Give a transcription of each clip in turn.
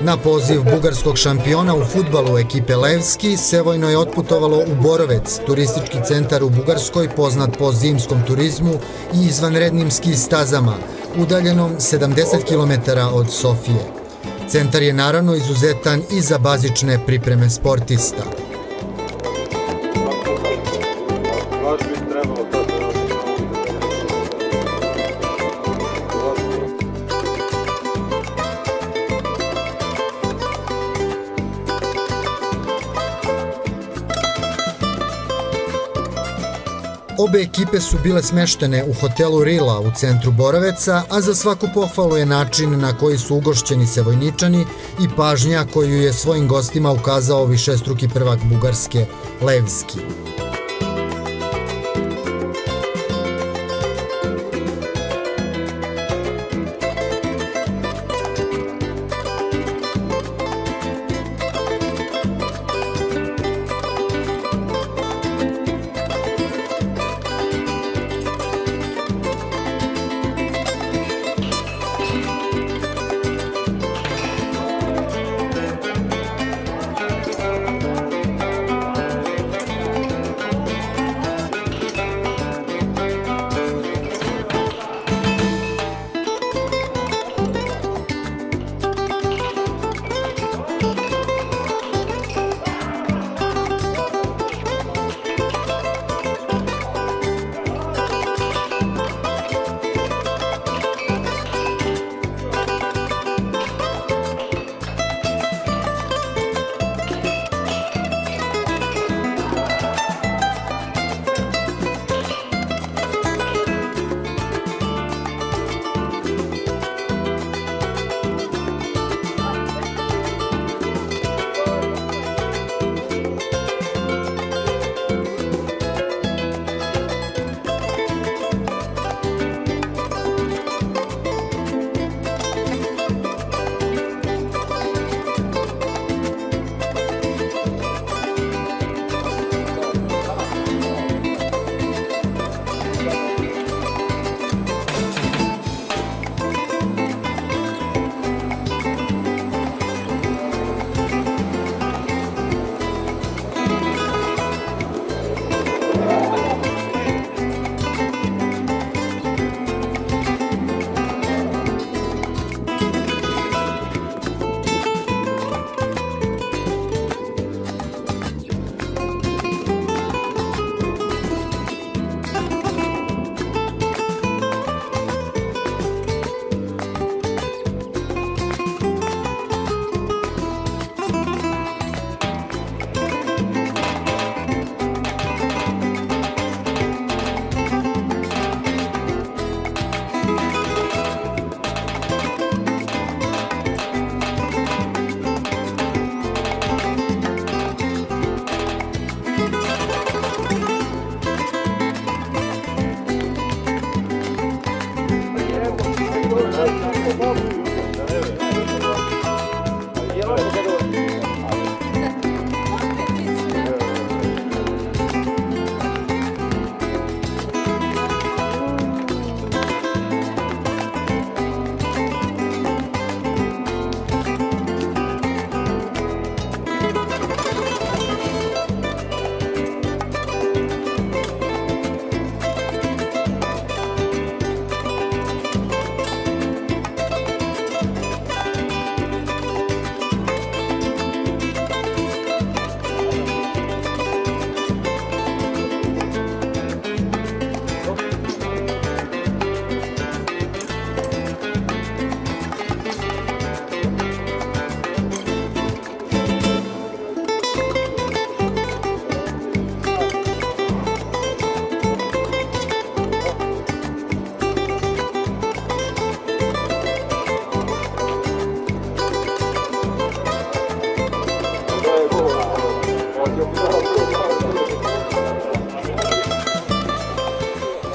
Na poziv bugarskog šampiona u fudbalu ekipe Levski, Sevojno je otputovalo u Borovec, turistički centar u Bugarskoj poznat po zimskom turizmu i izvanrednim ski stazama, udaljenom 70 km od Sofije. Centar je naravno izuzetan i za bazične pripreme sportista. Obe ekipe su bile smeštene u hotelu Rila u centru Boroveca, a za svaku pohvalu je način na koji su ugošćeni Sevojničani i pažnja koju je svojim gostima ukazao višestruki prvak Bugarske Levski.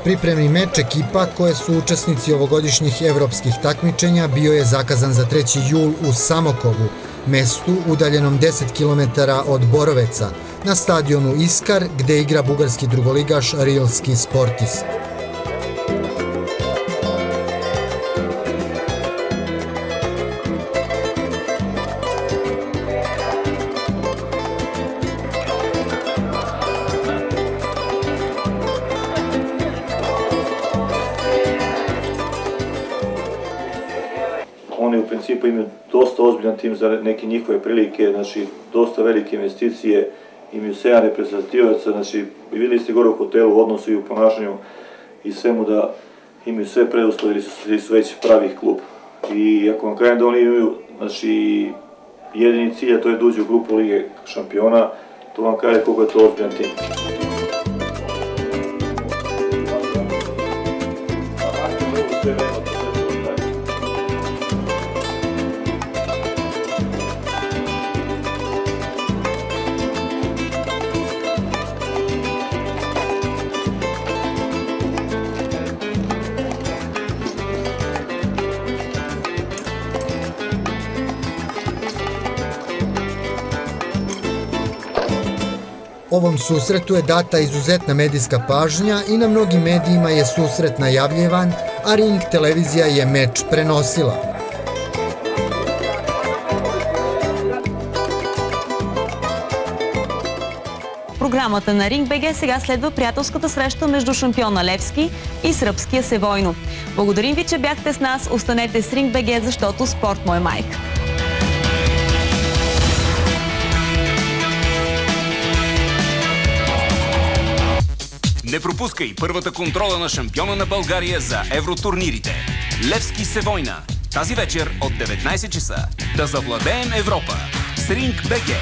Pripremni meč ekipa koje su učesnici ovogodišnjih evropskih takmičenja bio je zakazan za 3. jul u Samokovu, mestu udaljenom 10 km od Boroveca, na stadionu Iskar gde igra bugarski drugoligaš Rilski Sportist. ekipa imaju dosta ozbiljan tim za neke njihove prilike, znači dosta velike investicije, imaju 7 reprezentativaca, znači videli ste gore u hotelu u odnosu i u ponašanju i svemu da imaju sve preduslove ili su već pravi klub. I ako vam kažem da oni imaju, znači, jedini cilj, a to je da uđu u grupu Lige šampiona, to vam kaže koliko je to ozbiljan tim. Ovom susretu je data izuzetna medijska pažnja i na mnogim medijima je susret najavljivan, a Ring televizija je meč prenosila. Програмата на Ринг БГ сега следва приятелската среща между шампиона Левски и сръбския Севойно. Благодарим ви, че бяхте с нас. Останете с Ринг БГ, защото спорт му е майка. Не пропускай първата контрола на шампиона на България за евротурнирите. Левски Севойна. Тази вечер от 19 часа. Да завладеем Европа. С Ринг БГ.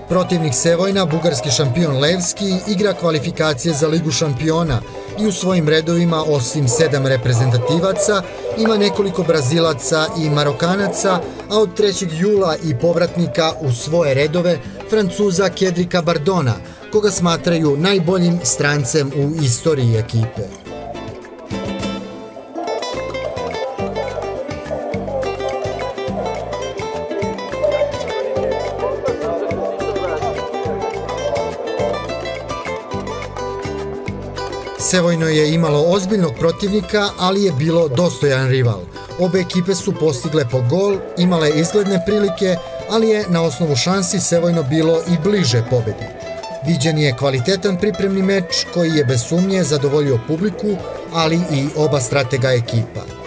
Protivnik Sevojna, bugarski šampion Levski, igra kvalifikacije za Ligu šampiona i u svojim redovima, osim 7 reprezentativaca, ima nekoliko Brazilaca i Marokanaca, a od 3. jula i povratnika u svoje redove Francuza Kedrika Bardona, koga smatraju najboljim strancem u istoriji ekipe. Sevojno je imalo ozbiljnog protivnika, ali je bilo dostojan rival. Obe ekipe su postigle po gol, imale izgledne prilike, ali je na osnovu šansi Sevojno bilo i bliže pobedi. Viđen je kvalitetan pripremni meč koji je bez sumnje zadovoljio publiku, ali i oba stratega ekipa.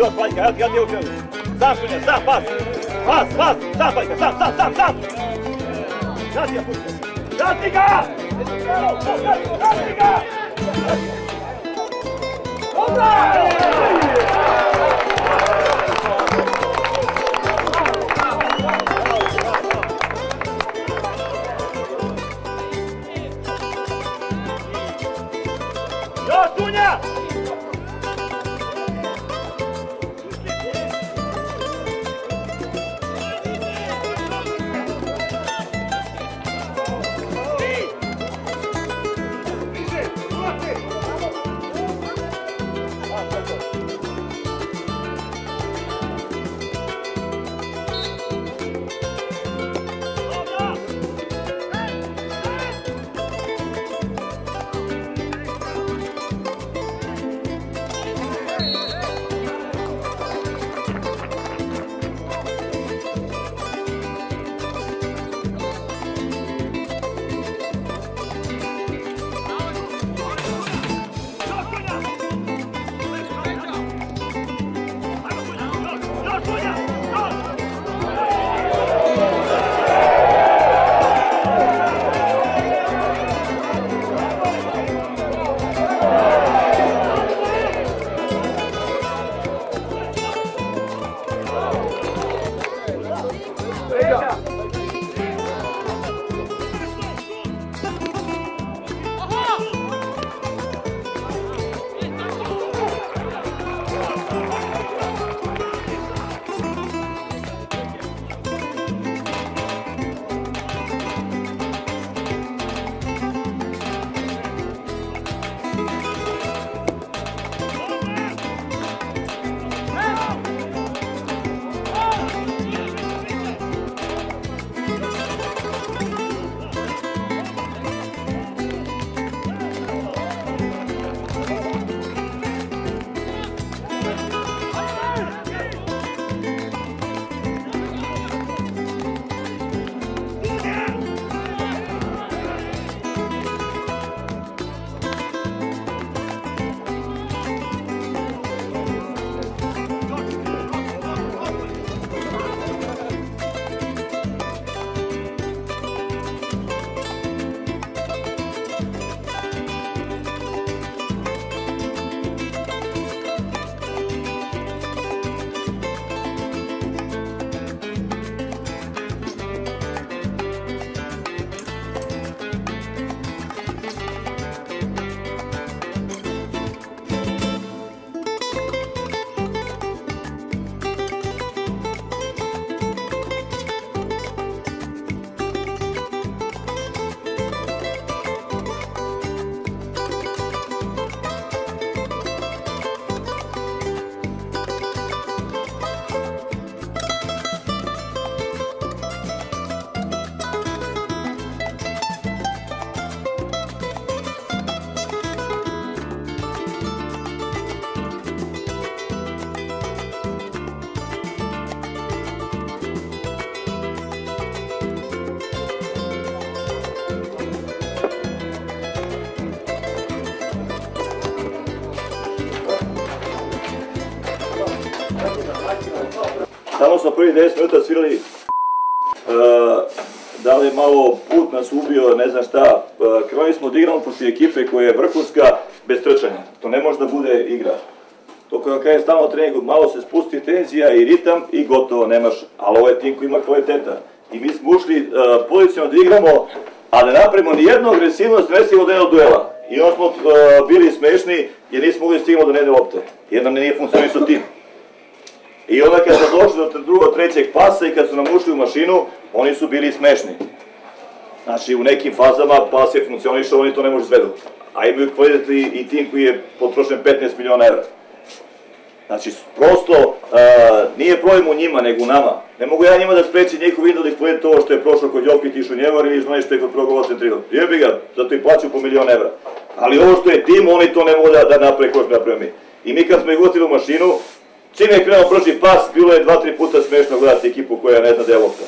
još Paljka, ja ti učinu. Sam Šunja, sam, pas. Pas, sam Paljka, sam. Ja ti ja pušim. Gati ga! Gati ga! Dobra! Još Šunja! Samo smo prvi 10 minuta svirali, da li je malo put nas ubio, ne znam šta, krenuli smo da igramo protiv ekipe koja je vrhunska bez trčanja, to ne može da bude igra. To kada je stalno trening, malo se spusti tenzija i ritam i gotovo, nemaš, ali ovo je tim koji ima kvaliteta. I mi smo ušli pozicijno da igramo, a da napravimo nijednu agresivnost, ne stiglo do jednog duela. I onda smo bili smešni jer nismo mogli stiglo do jedne lopte, jer nam nije funkcionisao tim. I onda kad smo došli do drugog, trećeg pasa i kad su nam ušli u mašinu, oni su bili smešni. Znači u nekim fazama pas je funkcionišao, oni to ne može svedu. A imaju kvalitet i tim koji je potrošen 15 miliona evra. Znači prosto nije problem u njima nego u nama. Ne mogu ja njima da sprečim njihov idol i kvalitet ovo što je prošlo kod Jokić i Šunjevar ili što nešto je kod prvog gola centrirao. Jebi ga, zato i plaću po milion evra. Ali ovo što je tim, oni to ne mogu da naprave ko što napravimo mi. I mi kad smo ih ugotili u mašinu, čim je krenuo prošli pas, bilo je 2-3 puta smešno gledati ekipu koja ne zna da je lopta.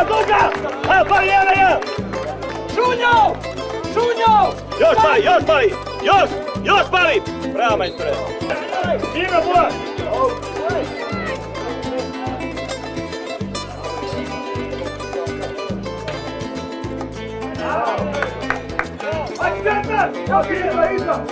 Duga! Evo, barijera je! Šunjo! Još pali! Još pali! Bravo, majstore! Ima bula! Ajde, centar! Još iza!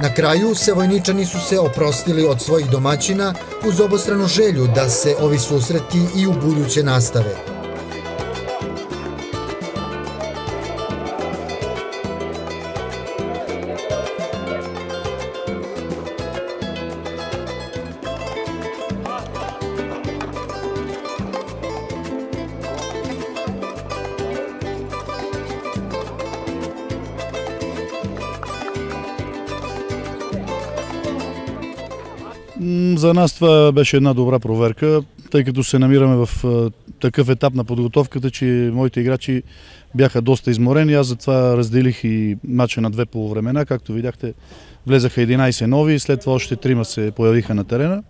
Na kraju, Sevojničani su se oprostili od svojih domaćina uz obostranu želju da se ovi susreti i u buduće nastave. За нас това беше една добра проверка, тъй като се намираме в такъв етап на подготовката, че моите играчи бяха доста изморени. Аз затова разделих и матча на две полувремена. Както видяхте, влезаха 11 нови, след това още 3 се появиха на терена.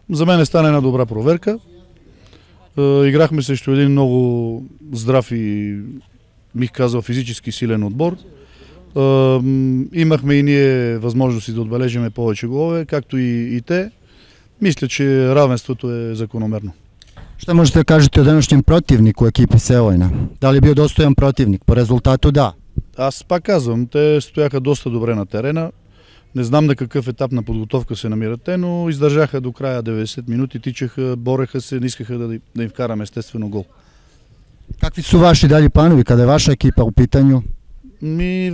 За мен стана една добра проверка. Играхме срещу един много здрав и, бих казал, физически силен отбор. Имахме и ние възможности да отбележиме повече голове, както и те. Мисля, че равенството е закономерно. Šta možete da kažete o današnjem protivniku ekipi Sevojna? Da li je bio dostojan protivnik? Po rezultatu да. Аз пак казвам, те стояха доста добре на терена. Не знам на какъв етап на подготовка се намират те, но издържаха до края 90 минути, тичаха, бореха се, не искаха да им вкараме естествено гол. Kakvi su vaši dalji planovi kada je vaša ekipa u pitanju?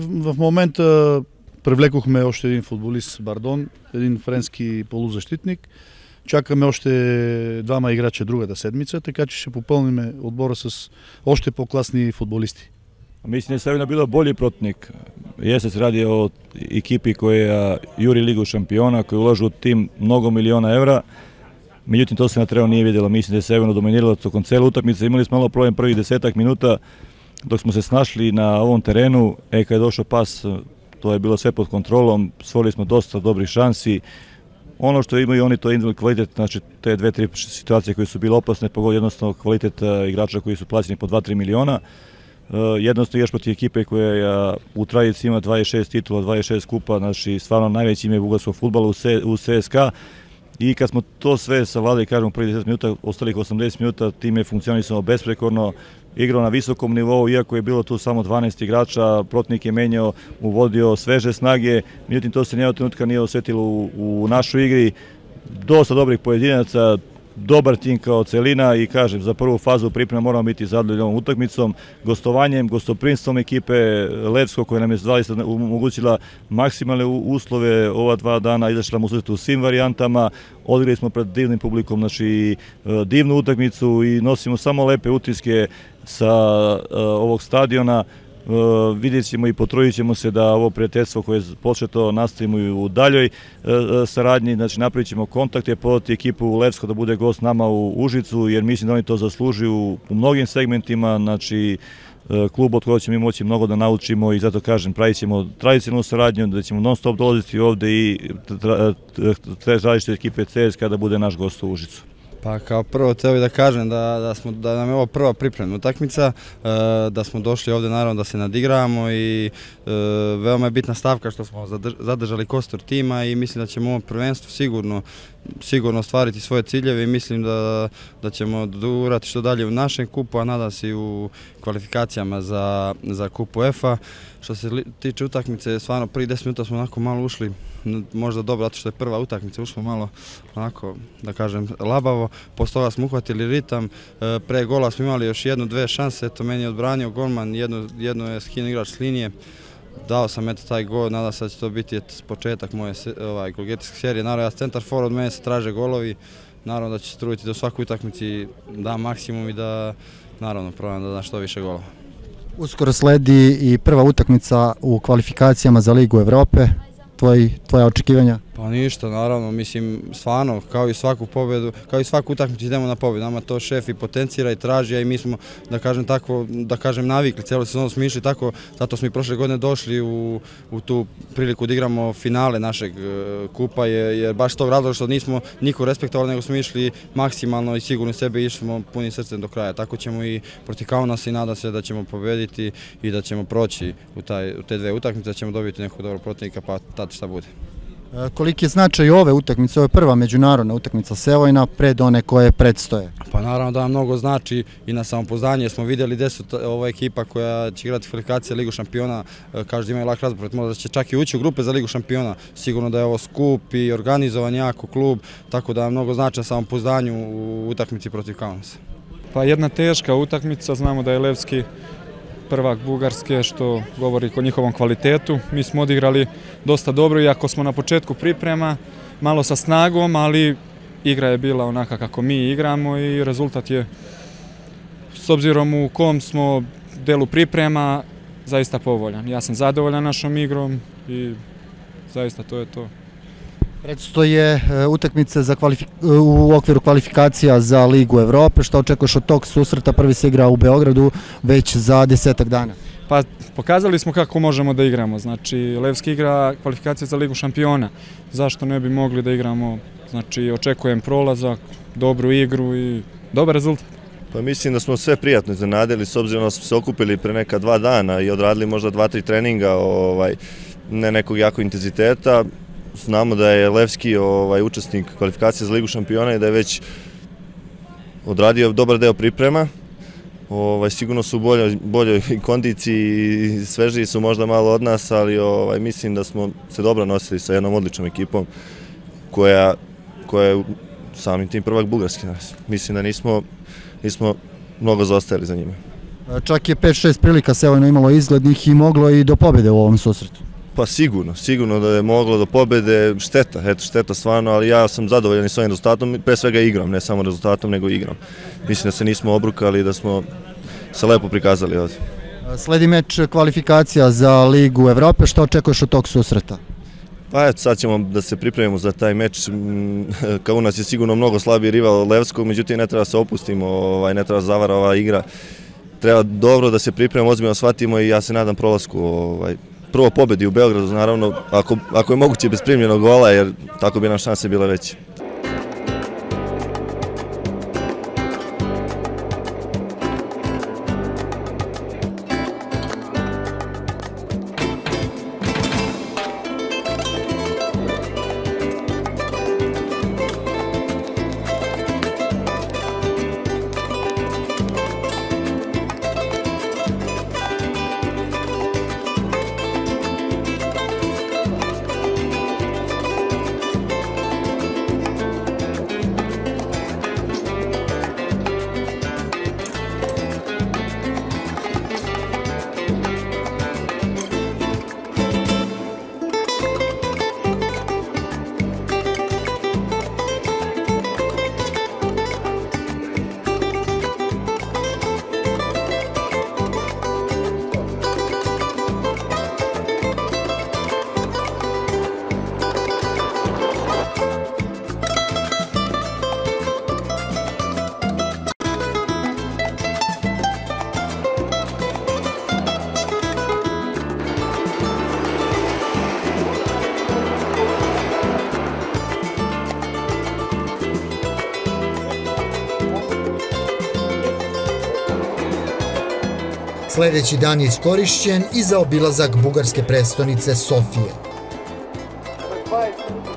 В момента привлекохме още един футболист, Бардон, един френски полузащитник. Чакаме още 2 играча другата седмица, така че ще попълним отбора с още по-класни футболисти. Mislim da je Sevojna bila bolji protivnik. Jeste se radi o ekipi koja juri Ligu šampiona, koja ulažu u tim mnogo miliona evra. Međutim, to se na terenu nije vidjelo. Mislim da je Sevojna dominirala tokom cele utakmice. Imali smo malo problem prvih 10 minuta dok smo se snašli na ovom terenu. Kad je došao pas, to je bilo sve pod kontrolom. Stvorili smo dosta dobrih šansi. Ono što imaju oni, to je individualni kvalitet, znači te 2-3 situacije koje su bile opasne, pogodio jednostavno kvalitet igrača koji su plaćeni po 2-3 miliona. Jednostavno igraš protiv ekipe koja u tradiciji ima 26 titula, 26 kupa, znači stvarno najveći ime bugarskog fudbala u CSKA. I kad smo to sve savladali, kažemo, prvih 10 minuta, ostalih 80 minuta, tim je funkcionisano besprekorno, igrao na visokom nivou, iako je bilo tu samo 12 igrača, protivnik je menjao, uvodio sveže snage, međutim to se nijednog trenutka nije osjetilo u našoj igri. Dosta dobrih pojedinaca, dobar tim kao celina i kažem, za prvu fazu priprema moramo biti zadovoljni ovom utakmicom, gostovanjem, gostoprimstvom ekipe Levskog koja nam je zaista omogućila maksimalne uslove ova 2 dana, izašla mu susret u svim varijantama, odigrali smo pred divnim publikom, znači divnu utakmicu i nosimo samo lepe utiske sa ovog stadiona. Vidjet ćemo i potrudit ćemo se da ovo prijateljstvo koje je početo nastavimo i u daljoj saradnji, znači napravit ćemo kontakte, podati ekipu Levsko da bude gost nama u Užicu, jer mislim da oni to zaslužuju u mnogim segmentima, znači klub od koga ćemo mi moći mnogo da naučimo i zato kažem, pravit ćemo tradicionalnu saradnju, da ćemo non stop dolaziti ovde i tražiti ekipe CSKA da bude naš gost u Užicu. Pa kao prvo htio bih da kažem da nam je ovo prva pripremna utakmica, da smo došli ovdje naravno da se nadigravamo i veoma je bitna stavka što smo zadržali kostur tima i mislim da ćemo ovo prvenstvo sigurno ostvariti svoje ciljeve i mislim da ćemo durati što dalje u našem kupu, a nadam se i u kvalifikacijama za kup UEFA. Što se tiče utakmice, stvarno prvih 10 minuta smo onako malo ušli, možda dobro, zato što je prva utakmica, ušli malo onako, da kažem, labavo, posle toga smo uhvatili ritam, pre gola smo imali još dve šanse, eto meni je odbranio golman, jedno je skinuo igrač s linije, dao sam taj gol, nadam se da će to biti početak moje golgetijske serije, naravno ja centar for, od mene se traže golovi, naravno da ću se truditi da u svakoj utakmici dam maksimum i da naravno probam da dam što više golova. Uskoro sledi i prva utakmica u kvalifikacijama za Ligu Evrope. Tvoja očekivanja? Pa ništa, naravno, mislim, stvarno, kao i svaku pobjedu, kao i svaku utakmicu idemo na pobjedu. Nama to šef i potencira i traži, a i mi smo, da kažem, navikli, cijelu sezonu smo išli tako, zato smo i prošle godine došli u tu priliku da igramo finale našeg kupa, jer baš tog razloga što nismo niko respektovali, nego smo išli maksimalno i sigurno sebe išli smo punim srcem do kraja. Tako ćemo i protiv Kaunasa i nadam se da ćemo pobjediti i da ćemo proći u te dve utakmice, da ćemo dobiti nekog dobrog protivnika, pa tad šta bude. Koliki je značaj ove utakmice, ovo je prva međunarodna utakmica Sevojna pred one koje predstoje? Pa naravno da nam mnogo znači i na samopouzdanje, jer smo vidjeli gdje su ova ekipa koja će igrati kvalifikacije Ligu šampiona, kaže da imaju lak razbor, možda će čak i ući u grupe za Ligu šampiona, sigurno da je ovo skup i organizovan jako klub, tako da mnogo znači na samopouzdanju u utakmici protiv Kaunasa. Pa jedna teška utakmica, znamo da je Levski prvak Bugarske, što govori o njihovom kvalitetu. Mi smo odigrali dosta dobro, iako smo na početku priprema, malo sa snagom, ali igra je bila onaka kako mi igramo i rezultat je, s obzirom u kom smo delu priprema, zaista povoljan. Ja sam zadovoljan našom igrom i zaista to je to. Predstoje utakmice u okviru kvalifikacija za Ligu Evrope. Što očekuješ od tog susreta? Prvi se igra u Beogradu već za 10 dana. Pa pokazali smo kako možemo da igramo. Znači, Levski igra kvalifikacije za Ligu šampiona. Zašto ne bi mogli da igramo? Znači, očekujem prolazak, dobru igru i dobar rezultat. Pa mislim da smo sve prijatno iznenadili, s obzirom da smo se okupili pre neka 2 dana i odradili možda 2-3 treninga, ne nekog jakog intenziteta. Znamo da je Levski učesnik kvalifikacije za Ligu šampiona i da je već odradio dobar deo priprema. Sigurno su u boljoj kondiciji i svežiji su možda malo od nas, ali mislim da smo se dobro nosili sa jednom odličnom ekipom koja je samim tim prvak Bugarske. Mislim da nismo mnogo zaostajali za njima. Čak je 5-6 prilika Sevojno imalo izglednih i moglo i do pobjede u ovom susretu. Pa sigurno da je moglo do pobjede, šteta stvarno, ali ja sam zadovoljan i s ovim rezultatom, pre svega igram, ne samo rezultatom, nego igram. Mislim da se nismo obrukali, da smo se lepo prikazali ovdje. Sledi meč kvalifikacija za Ligu Evrope, što očekuješ od tog susreta? Pa eto, sad ćemo da se pripremimo za taj meč, Kaunas je sigurno mnogo slabiji rival od Levskog, međutim ne treba se opustimo, ne treba zavara ova igra. Treba dobro da se pripremimo, ozbiljno shvatimo i ja se nadam prolasku. Prvo pobedi u Beogradu, naravno, ako je moguće bez primljenog gola, jer tako bi nam šanse bile veće. Sljedeći dan je iskorišćen i za obilazak bugarske prestonice Sofije.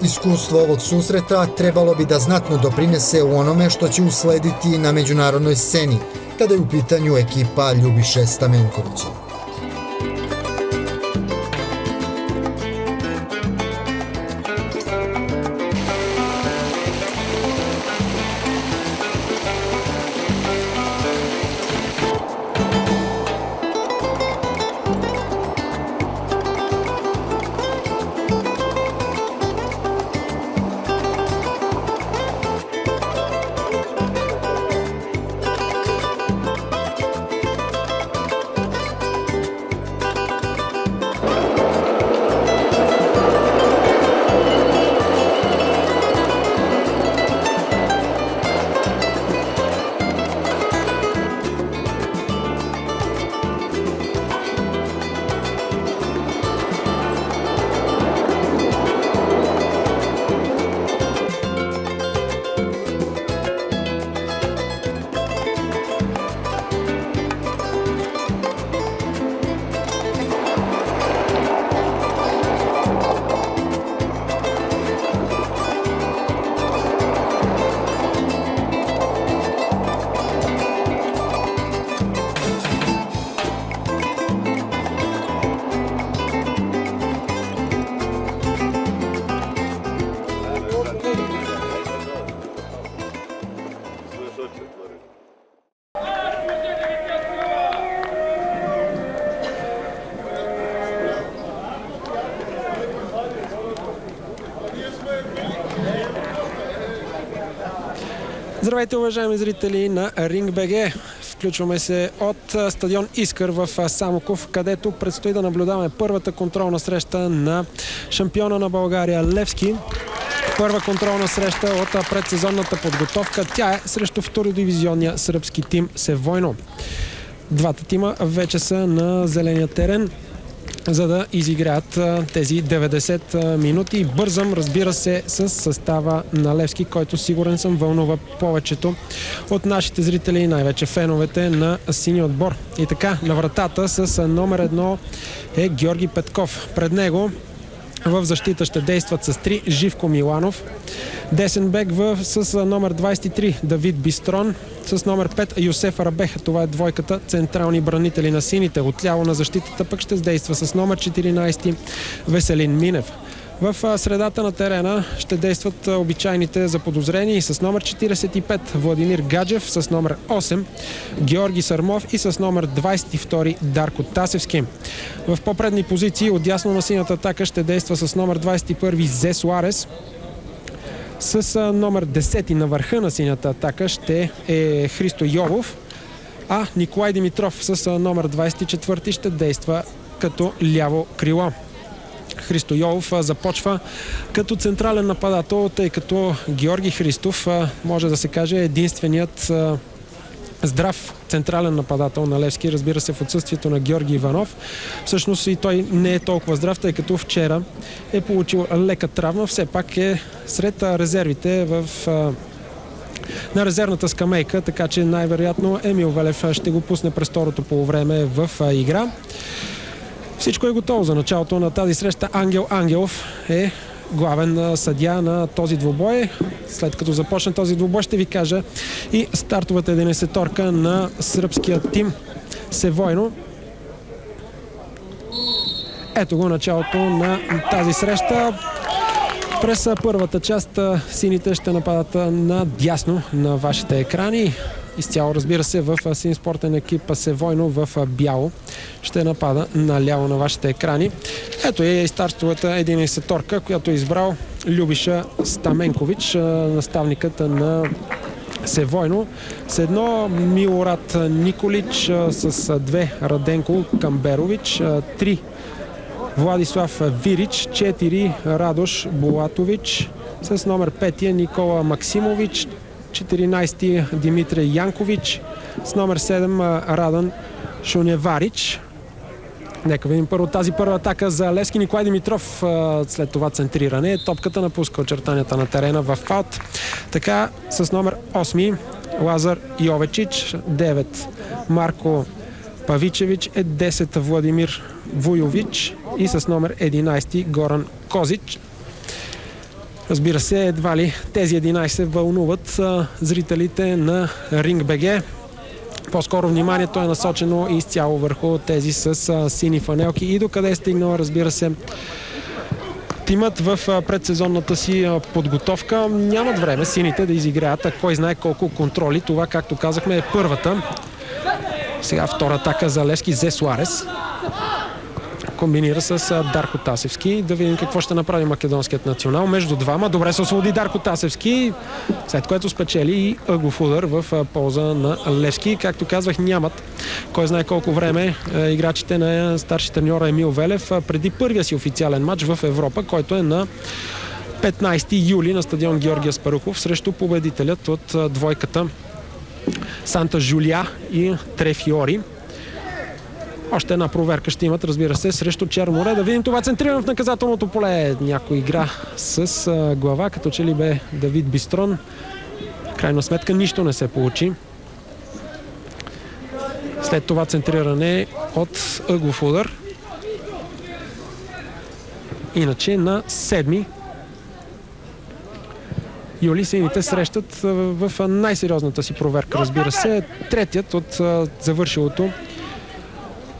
Iskustvo ovog susreta trebalo bi da znatno doprinese u onome što će uslediti na međunarodnoj sceni, kada je u pitanju ekipa Ljubiše Stamenkovića. Здравейте, уважаеми зрители на Ринг БГ. Включваме се от стадион Искър в Самоков, където предстои да наблюдаваме първата контролна среща на шампиона на България Левски. Първа контролна среща от предсезонната подготовка. Тя е срещу втородивизионния сръбски тим Севойно. Двата тима вече са на зеления терен, за да изиграят тези 90 минути. Бързам, разбира се, с състава на Левски, който сигурен съм вълнува повечето от нашите зрители, най-вече феновете на синия отбор. И така, на вратата с номер 1 е Георги Петков. Пред него в защита ще действат с 3 Живко Миланов. Десен бек с номер 23 Давид Бистрон. С номер 5 Йосеф Арабех. Това е двойката централни бранители на сините. Отляво на защитата пък ще действа с номер 14 Веселин Минев. В средата на терена ще действат обичайните заподозрени с номер 45 Владимир Гаджев, с номер 8 Георги Сърмов и с номер 22 Дарко Тасевски. В по-предни позиции отдясно на синята атака ще действа с номер 21 Зе Суарес. С номер 10 на върха на синята атака ще е Христо Йовов, а Николай Димитров с номер 24 ще действа като ляво крило. Христо Йолов започва като централен нападател, тъй като Георги Христов може да се каже единственият здрав централен нападател на Левски, разбира се, в отсъствието на Георги Иванов. Всъщност и той не е толкова здрав, тъй като вчера е получил лека травма, все пак е сред резервите на резервната скамейка, така че най-вероятно Емил Велев ще го пусне през второто полувреме в игра. Всичко е готово за началото на тази среща. Ангел Ангелов е главен съдия на този двубой. След като започне този двубой, ще ви кажа и стартовата 11-торка на сръбския тим Севойно. Ето го началото на тази среща. През първата част сините ще нападат надясно на вашите екрани. Изцяло, разбира се, в син спортен екип Севойно в бяло ще напада наляво на вашите екрани. Ето е и стартовата 11-торка, която е избрал Любиша Стаменкович, наставникът на Севойно. С едно Милорад Николич, с 2 Раденко Камберович, 3 Владислав Вирич, 4 Радош Булатович, с номер 5 Никола Максимович, 14 Димитрий Янкович, с номер 7 Радан Шуневарич. Нека видим първо тази първа атака за Левски. Николай Димитров след това центриране. Топката напуска очертанията на терена в аут. Така с номер 8 Лазар Йовечич, 9 Марко Павичевич е 10 Владимир Вуйович и с номер 11 Горан Козич. Разбира се, едва ли тези 11 вълнуват зрителите на Ring.bg. По-скоро вниманието е насочено изцяло върху тези с сини фанелки и докъде е стигнал, разбира се, тимът в предсезонната си подготовка. Нямат време сините да изиграят, а кой знае колко контроли. Това, както казахме, е първата. Сега втора атака за Левски. Зе Суарес комбинира с Дарко Тасевски. Да видим какво ще направи македонският национал. Между двама. Добре се освободи Дарко Тасевски, след което спечели и ъглов удар в полза на Левски. Както казвах, нямат кой знае колко време играчите на старши треньора Емил Велев преди първия си официален матч в Европа, който е на 15 юли на стадион Георги Аспарухов срещу победителят от двойката Санта Жулия и Трефиори. Още една проверка ще имат, разбира се, срещу Черно море. Да видим това центрирано в наказателното поле. Някой игра с глава, като че ли бе Давид Бистрон. Крайна сметка нищо не се получи. След това центриране от ъглов удар. Иначе на 7 юли сините срещат в най-сериозната си проверка, разбира се. Третият от завършилото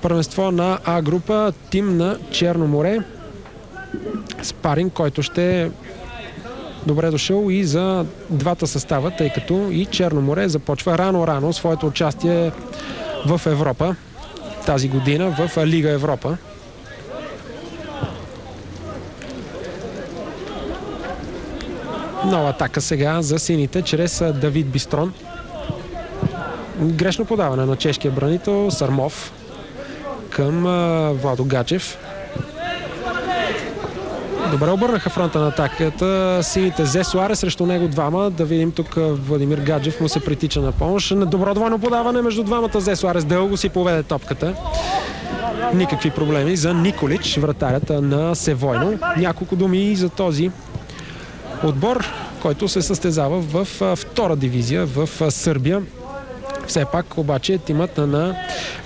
първенство на А група, тим на Черно море. Спаринг, който ще е добре дошъл и за двата състава, тъй като и Черно море започва рано своето участие в Европа тази година, в Лига Европа. Нова атака сега за сините чрез Давид Бистрон. Грешно подаване на чешкия бранител Сармов към Владо Гачев. Добре обърнаха фронта на атаката сините. Зе Суарес срещу него двама. Да видим тук Владимир Гаджев му се притича на помощ. Добродвойно подаване между двамата. Зе Суарес дълго си поведе топката. Никакви проблеми за Николич, вратарята на Севойно. Няколко думи и за този отбор, който се състезава в втора дивизия в Сърбия. Все пак обаче тимът на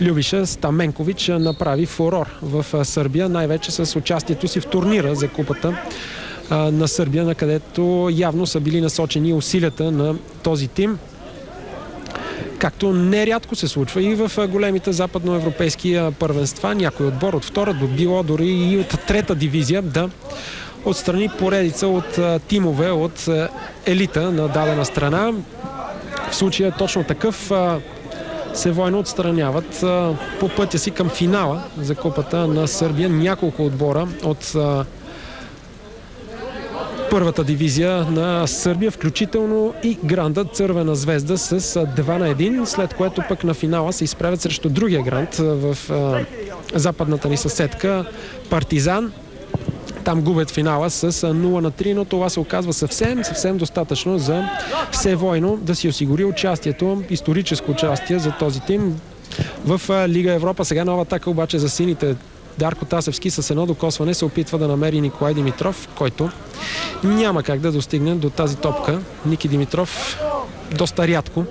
Любиша Стаменкович направи фурор в Сърбия, най-вече с участието си в турнира за купата на Сърбия, на където явно са били насочени усилията на този тим. Както нерядко се случва и в големите западноевропейски първенства, някой отбор от втора, било дори и от трета дивизия да отстрани поредица от тимове от елита на дадена страна. В случая точно такъв. Севойно отстраняват по пътя си към финала за купата на Сърбия няколко отбора от първата дивизия на Сърбия, включително и Гранда Цървена звезда с 2-1, след което пък на финала се изправят срещу другия грант в западната ни съседка Партизан. Там губят финала с 0-3, но това се оказва съвсем достатъчно за Севойно да си осигури участието, историческо участие за този тим в Лига Европа. Сега нова атака обаче за сините. Дарко Тасевски с едно докосване се опитва да намери Николай Димитров, който няма как да достигне до тази топка. Ники Димитров доста рядко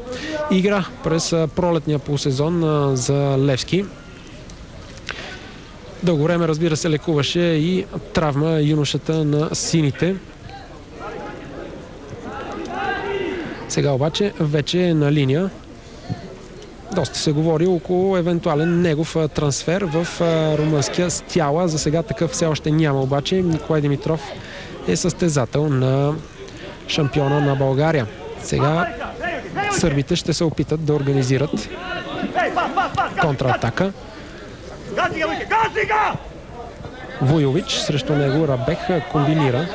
игра през пролетния полусезон за Левски. Дълго време, разбира се, лекуваше и травма юношата на сините. Сега обаче вече е на линия. Доста се говори около евентуален негов трансфер в румънския Стяла. За сега такъв все още няма, обаче Николай Димитров е състезател на шампиона на България. Сега сърбите ще се опитат да организират контратака. Вуйович, срещу него Рабех комбинира.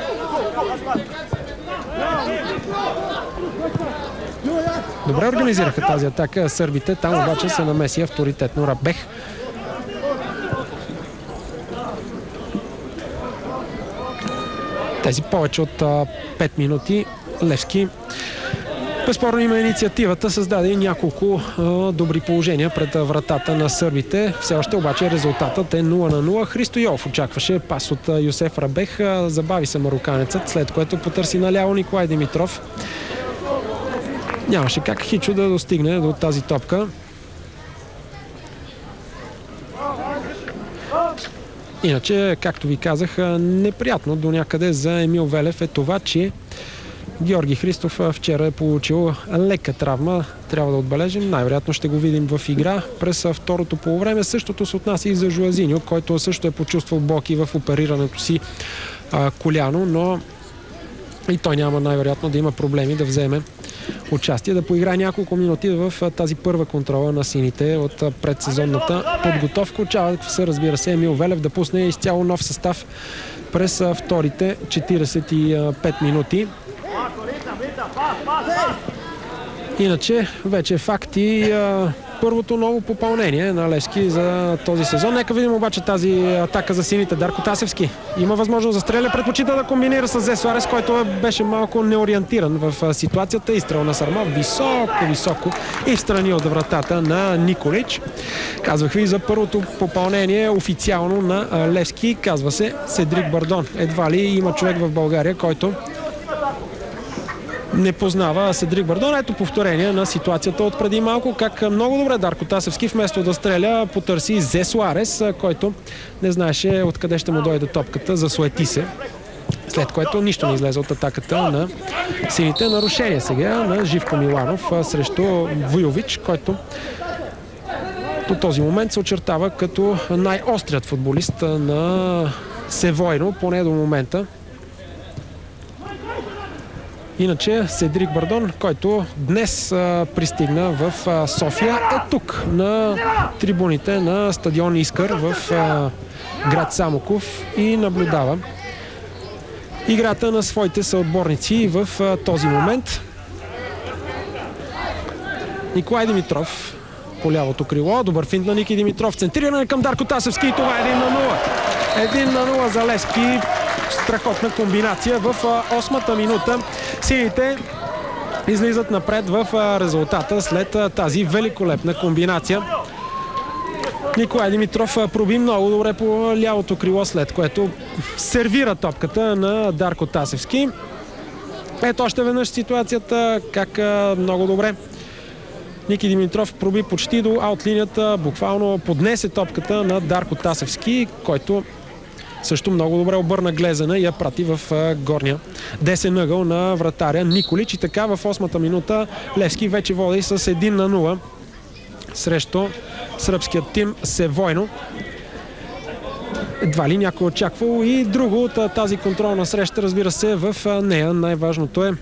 Добре организираха тази атака сърбите, там обаче се намеси авторитетно Рабех. Тези повече от 5 минути Левски безспорно има инициативата, създаде и няколко добри положения пред вратата на сърбите. Все още обаче резултатът е 0-0. Христо Йов очакваше пас от Йосеф Рабех. Забави се мароканецът, след което потърси наляво Николай Димитров. Нямаше как Хичо да достигне до тази топка. Иначе, както ви казах, неприятно до някъде за Емил Велев е това, че Георги Христов вчера е получил лека травма. Трябва да отбележим. Най-вероятно ще го видим в игра през второто полувреме. Същото се отнася и за Жуазиньо, който също е почувствал болки в оперирането си коляно, но и той няма най-вероятно да има проблеми да вземе участие, да поиграе няколко минути в тази първа контрола на сините от предсезонната подготовка. Очаква се, разбира се, Емил Велев да пусне изцяло нов състав през вторите 45 минути. Иначе вече факти първото ново попълнение на Левски за този сезон. Нека видим обаче тази атака за сините. Дарко Тасевски има възможност да стреля, предпочита да комбинира с Зе Суарес, който беше малко неориентиран в ситуацията. Изстрел на Сарма високо и встрани от вратата на Николич. Казвах ви за първото попълнение официално на Левски. Казва се Седрик Бардон. Едва ли има човек в България, който не познава Седрик Бардон. Ето повторение на ситуацията от преди малко, как много добре Дарко Тасевски вместо да стреля потърси Зе Суарес, който не знаеше откъде ще му дойде топката, засуети се. След което нищо не излезе от атаката на сините. Нарушение сега на Живко Миланов срещу Вуйович, който до този момент се очертава като най-острият футболист на Севойно, поне до момента. Иначе Седрик Бардон, който днес пристигна в София, е тук на трибуните на стадион Искър в град Самоков и наблюдава играта на своите съотборници в този момент. Николай Димитров по лявото крило. Добър финт на Ники Димитров. Центриране към Дарко Тасевски и това е 1-0. 1-0 за Левски. Страхотна комбинация в 8-та минута. Сините излизат напред в резултата след тази великолепна комбинация. Николай Димитров проби много добре по лявото крило, след което сервира топката на Дарко Тасевски. Ето още веднъж ситуацията, как много добре Ники Димитров проби почти до аутлинията, буквално поднесе топката на Дарко Тасевски, който също много добре обърна глезена и я прати в горния десен ъгъл на вратаря Николич. И така в 8-та минута Левски вече води с 1-0 срещу сръбският тим Севойно. Едва ли някой очаквал и друго от тази контролна среща, разбира се, в нея най-важното е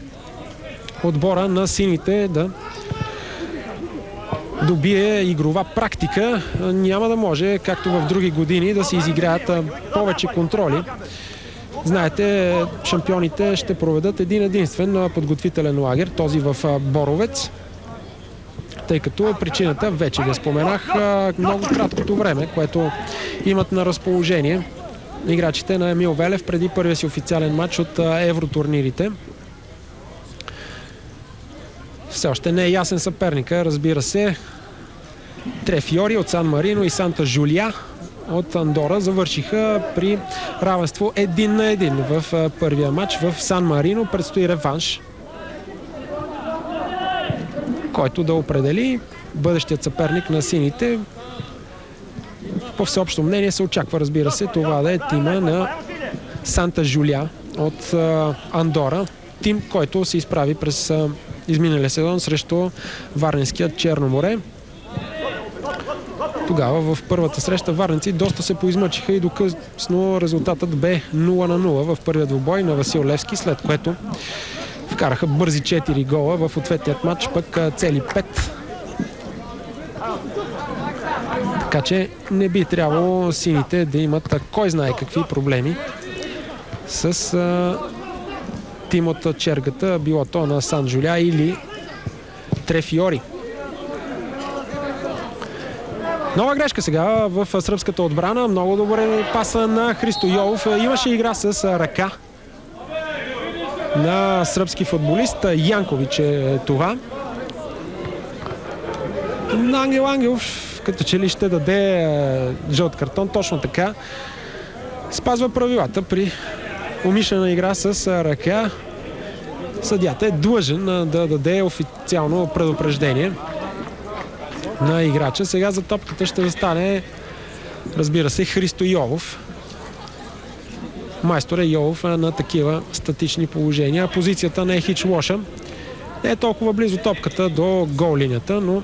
отбора на сините да добие игрова практика. Няма да може, както в други години, да се изиграят повече контроли. Знаете, шампионите ще проведат един-единствен подготвителен лагер, този в Боровец, тъй като причината, вече ви споменах, много краткото време, което имат на разположение играчите на Емил Велев преди първия си официален матч от евротурнирите. Все още не е ясен съперника, разбира се. Tre Fiori от Сан Марино и Санта Жулия от Андора завършиха при равенство 1-1 в първия матч. В Сан Марино предстои реванш, който да определи бъдещият съперник на сините. По всеобщо мнение се очаква, разбира се, това да е тима на Санта Жулия от Андора. Тим, който се изправи през изминалия сезон срещу варненският Черноморе. Тогава в първата среща варненци доста се поизмъчиха и докъсно резултатът бе 0-0 в първия двубой на Васил Левски, след което вкараха бързи 4 гола в ответният матч, пък цели 5. Така че не би трябвало сините да имат кой знае какви проблеми с тим от чергата, било то на Сан Жуля или Tre Fiori. Нова грешка сега в сръбската отбрана. Много добре паса на Христо Йолов. Имаше игра с ръка на сръбски футболист. Янкович е това. Ангел Ангелов като че ли ще даде жълт картон. Точно така. Спазва правилата при умишлена игра с ръка. Съдията е длъжен да даде официално предупреждение на играча. Сега за топката ще застане, разбира се, Христо Йолов. Майстор Йолов на такива статични положения. Позицията не е хич лоша. Не е толкова близо топката до гол линията, но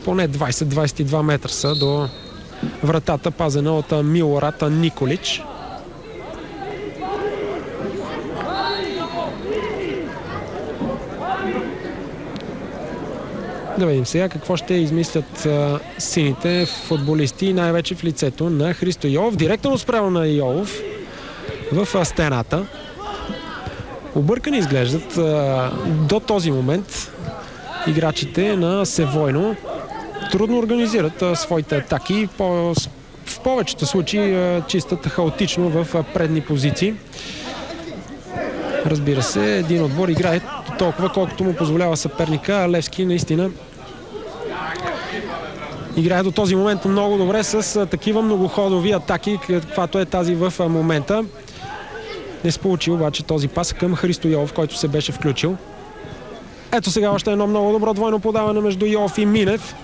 поне 20-22 метра са до вратата, пазена от Милорад Николич. Да видим сега какво ще измислят сините футболисти, най-вече в лицето на Христо Йолов. Директно спрямо на Йолов в стената. Объркани изглеждат до този момент играчите на Севойно. Трудно организират своите атаки. В повечето случаи чистат хаотично в предни позиции. Разбира се, един отбор играе толкова, колкото му позволява съперника. Левски наистина играе до този момент много добре с такива многоходови атаки, каквато е тази в момента. Не се получи обаче този пас към Христо Йолов, който се беше включил. Ето сега още едно много добро двойно подаване между Йолов и Минев.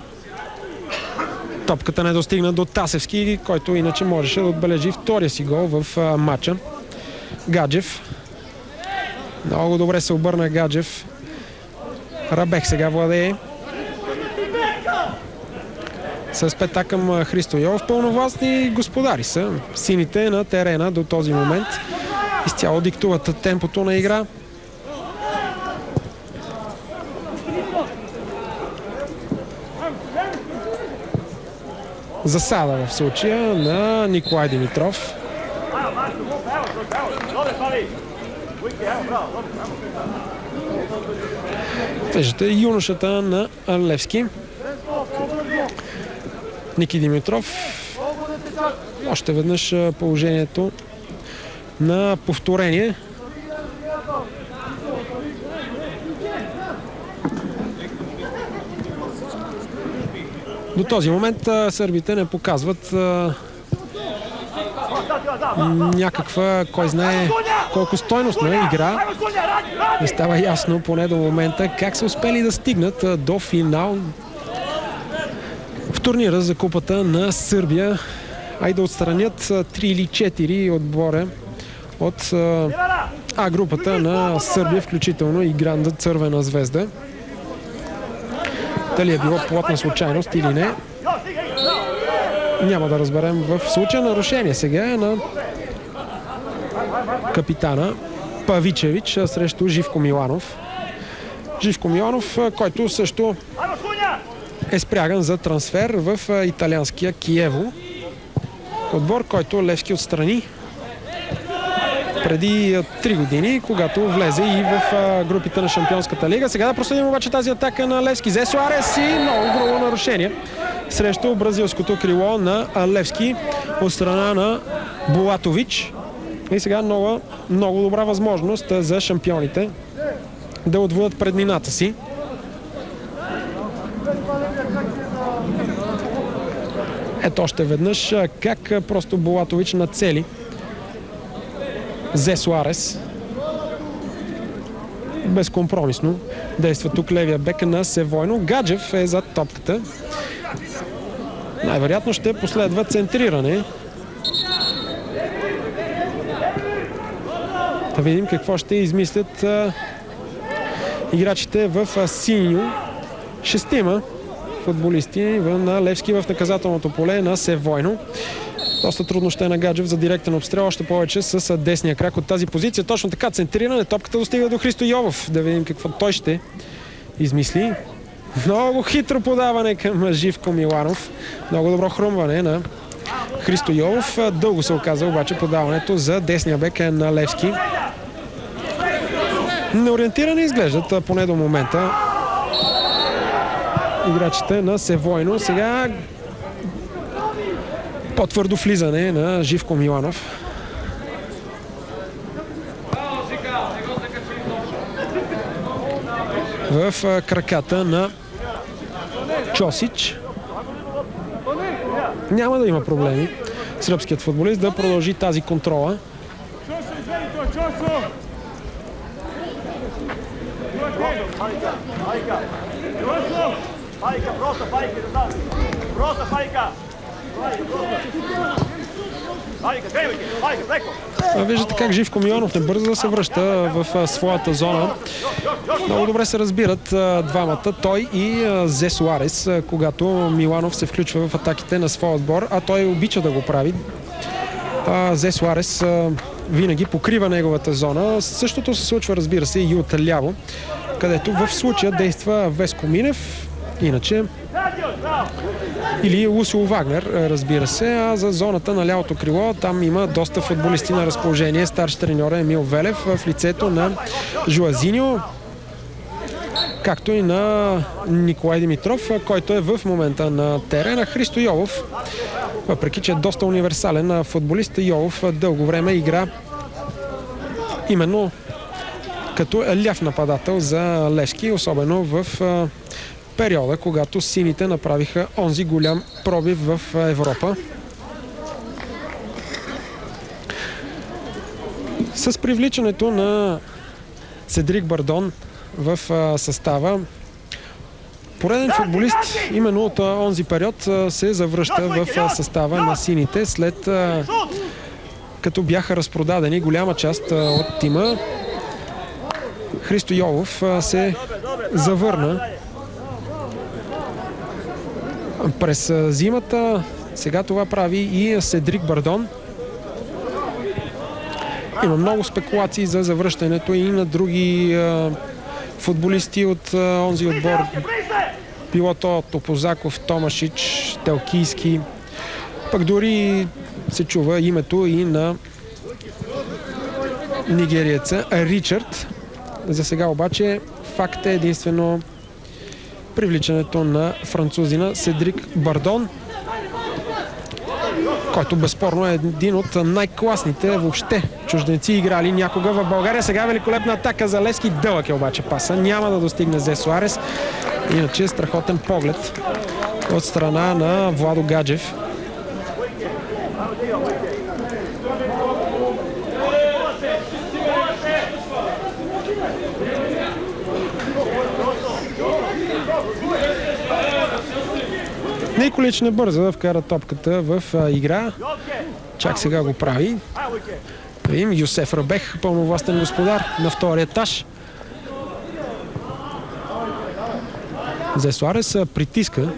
Топката не достигна до Тасевски, който иначе можеше да отбележи втория си гол в матча. Гаджев. Много добре се обърна Гаджев. Рабех сега владее. С пета към Христо Йолов. Пълновластни господари са сините на терена до този момент. Изцяло диктуват темпото на игра. Засада в случая на Николай Димитров. Виждате юношата на Левски. Ники Димитров. Още веднъж положението на повторение. До този момент сърбите не показват някаква, кой знае колко стойностна игра. Не става ясно поне до момента как са успели да стигнат до финал в турнира за купата на Сърбия, а и да отстранят 3 или 4 отбора от групата на Сърбия, включително и Гранда Цървена звезда. Дали е било плотна случайност или не, няма да разберем в случая. Нарушение сега на капитана Павичевич срещу Живко Миланов. Живко Миланов, който също е спряган за трансфер в италианския Киево. Отбор, който Левски отстрани преди 3 години, когато влезе и в групите на Шампионската лига. Сега да проследим обаче тази атака на Левски. Зе Суарес и много грубо нарушение срещу бразилското крило на Левски от страна на Булатович. И сега много добра възможност за шампионите да отвоят преднината си. Ето още веднъж как просто Булатович нацели Зе Суарес. Безкомпромисно действа тук левия бек на Севойно. Гаджев е зад топката. Най-вероятно ще последва центриране. Да видим какво ще измислят играчите в синьо. 6 футболисти на Левски в наказателното поле на Севойно. Доста трудно ще е на Гаджев за директен обстрел, още повече с десния крак от тази позиция. Точно така центриране. Топката достига до Христо Йолов. Да видим какво той ще измисли. Много хитро подаване към Живко Миланов. Много добро хрумване на Христо Йолов. Дълго се оказа обаче подаването за десния бек на Левски. Неориентирани изглеждат поне до момента играчите на Севойно. Сега по-твърдо влизане на Живко Миланов. В краката на Чосич. Няма да има проблеми сръбският футболист да продължи тази контрола. Виждате как Живко Миланов не бърза да се връща в своята зона. Много добре се разбират двамата, той и Зе Суарес, когато Миланов се включва в атаките на своя отбор, а той обича да го прави. Зе Суарес винаги покрива неговата зона. Същото се случва, разбира се, и от ляво, където в случая действа Веско Минев, иначе или Лусио Вагнер, разбира се, а за зоната на лявото крило там има доста футболисти на разположение. Старши треньор е Емил Велев в лицето на Жуазиньо, както и на Николай Димитров, който е в момента на терена. Христо Йолов, въпреки че е доста универсален футболист, Йолов дълго време игра именно като ляв нападател за Левски, особено в периода, когато сините направиха онзи голям пробив в Европа. С привличането на Седрик Бардон в състава, пореден футболист именно от онзи период се завръща в състава на сините, след като бяха разпродадени голяма част от тима. Христо Йолов се завърна през зимата. Сега това прави и Седрик Бардон. Има много спекулации за завръщането и на други футболисти от онзи отбор. Било то Топозаков, Томашич, Телкийски. Пък дори се чува името и на нигериеца Ричард. За сега обаче факт е единствено привличането на французина Седрик Бардон, който безспорно е един от най-класните въобще чужденци играли някога в България. Сега великолепна атака за Левски. Дълъг е обаче паса. Няма да достигне Зе Суарес. Иначе страхотен поглед от страна на Владо Гаджев. Николич не бърза да вкара топката в игра. Чак сега го прави. Видим Юсеф Рабех, пълновластен господар на втория етаж. Зе Суарес притиска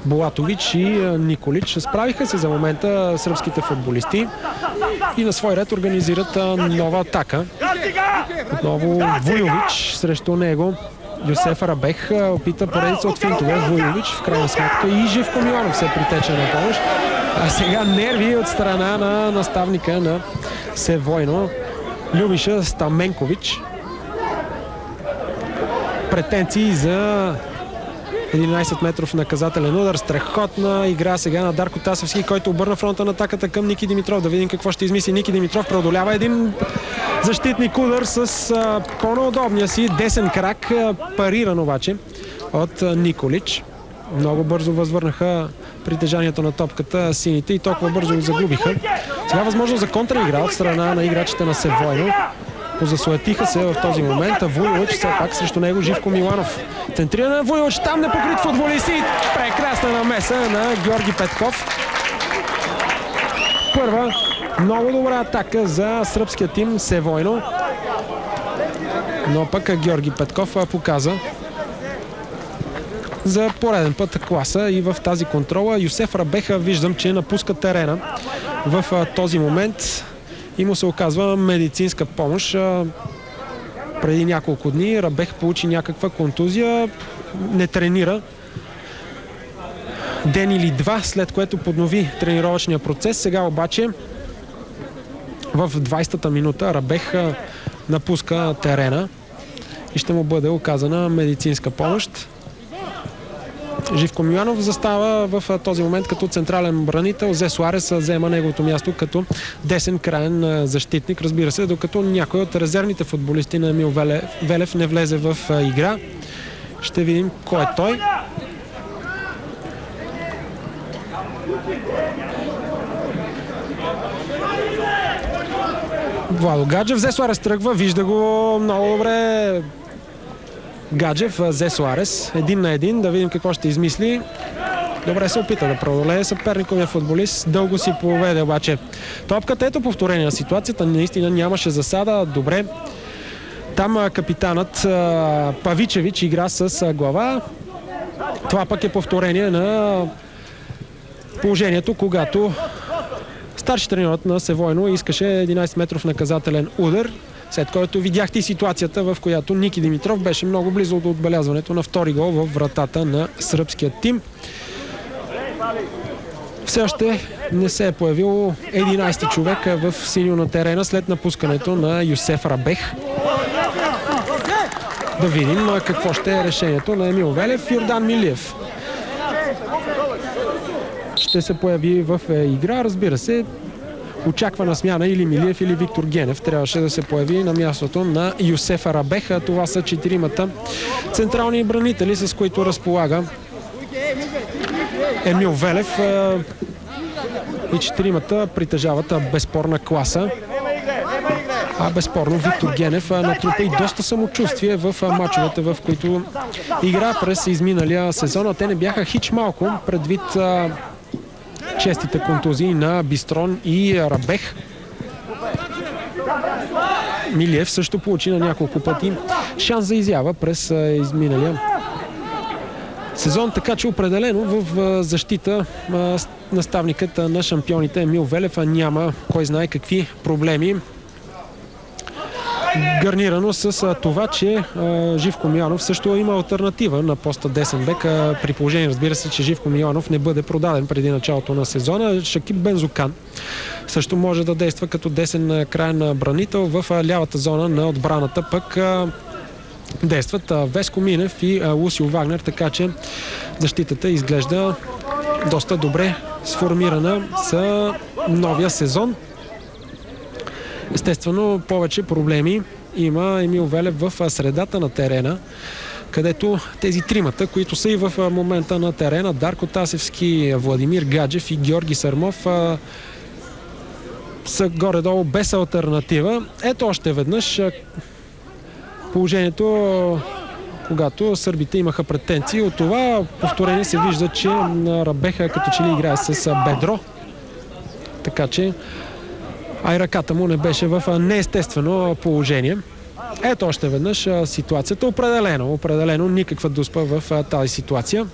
Булатович и Николич. Справиха се за момента сръбските футболисти и на свой ред организират нова атака. Отново Вуйович срещу него. Юсеф Рабех опита поредица от финтове. Вуйович в крайна сметка и Живко Миланов се притече на помощ. А сега нерви от страна на наставника на Севойно Любиша Стаменкович. Претенции за 11 метров наказателен удар. Страхотна игра сега на Дарко Тасевски, който обърна фронта на атаката към Ники Димитров. Да видим какво ще измисли Ники Димитров. Преодолява един защитник удар с по-неудобния си десен крак. Париран обаче от Николич. Много бързо възвърнаха притежанието на топката сините и толкова бързо загубиха. Сега възможно за контраигра от страна на играчите на Севойно. Позасуетиха се в този момент. Вуйович, все пак срещу него Живко Миланов. Центриране на Вуйович, там непокрит футболист и прекрасна намеса на Георги Петков. Първа много добра атака за сръбския тим Севойно. Но пък Георги Петков показа за пореден път класа и в тази контрола. Юсеф Рабеха виждам, че напуска терена в този момент и му се оказва медицинска помощ. Преди няколко дни Рабех получи някаква контузия, не тренира ден или два, след което поднови тренировъчния процес. Сега обаче в 20-та минута Рабех напуска терена и ще му бъде оказана медицинска помощ. Живко Миланов застава в този момент като централен бранител. Зе Суарес взема неговото място като десен краен защитник. Разбира се, докато някой от резервните футболисти на Емил Велев не влезе в игра. Ще видим кой е той. Владо Гаджев. Зе Суарес тръгва, вижда го много добре. Гаджев, Зе Суарес, 1 на 1, да видим какво ще измисли. Добре се опита да преодолее съперниковия футболист. Дълго си поведе обаче топката. Ето повторение на ситуацията. Наистина нямаше засада. Добре. Там капитанът Павичевич игра с глава. Това пък е повторение на положението, когато старши треньорът на Севойно искаше 11 метров наказателен удар, след който видяхте и ситуацията, в която Ники Димитров беше много близо до отбелязването на втори гол в вратата на сръбския тим. Все още не се е появил 11-ти човек в синьо на терена след напускането на Юсеф Рабех. Да видим какво ще е решението на Емил Велев. Йордан Милиев ще се появи в игра. Разбира се, очаквана смяна или Милиев, или Виктор Генев трябваше да се появи на мястото на Юсеф Рабех. Това са 4-мата централни бранители, с които разполага Емил Велев. И 4-мата притежават безспорна класа. А безспорно Виктор Генев натрупа и доста самочувствие в мачовете, в които игра през изминалия сезон. Те не бяха хич малко предвид честите контузии на Бистрон и Рабех. Милиев също получи на няколко пъти шанс за изява през изминалия сезон, така че определено в защита наставникът на шампионите Емил Велев няма кой знае какви проблеми. Гарнирано с това, че Живко Миланов също има алтернатива на поста десен бек, при положение, разбира се, че Живко Миланов не бъде продаден преди началото на сезона. Шакиб Бензукан също може да действа като десен краен бранител. В лявата зона на отбраната пък действат Веско Минев и Лусио Вагнер, така че защитата изглежда доста добре сформирана за новия сезон. Естествено, повече проблеми има Емил Велев в средата на терена, където тези тримата, които са и в момента на терена, Дарко Тасевски, Владимир Гаджев и Георги Сърмов, са горе-долу без алтернатива. Ето още веднъж положението, когато сърбите имаха претенции. От това повторение се вижда, че Рабеха като че ли играе с бедро. Така че а и ръката му не беше в неестествено положение. Ето още веднъж ситуацията. Определено никаква дуспа в тази ситуация.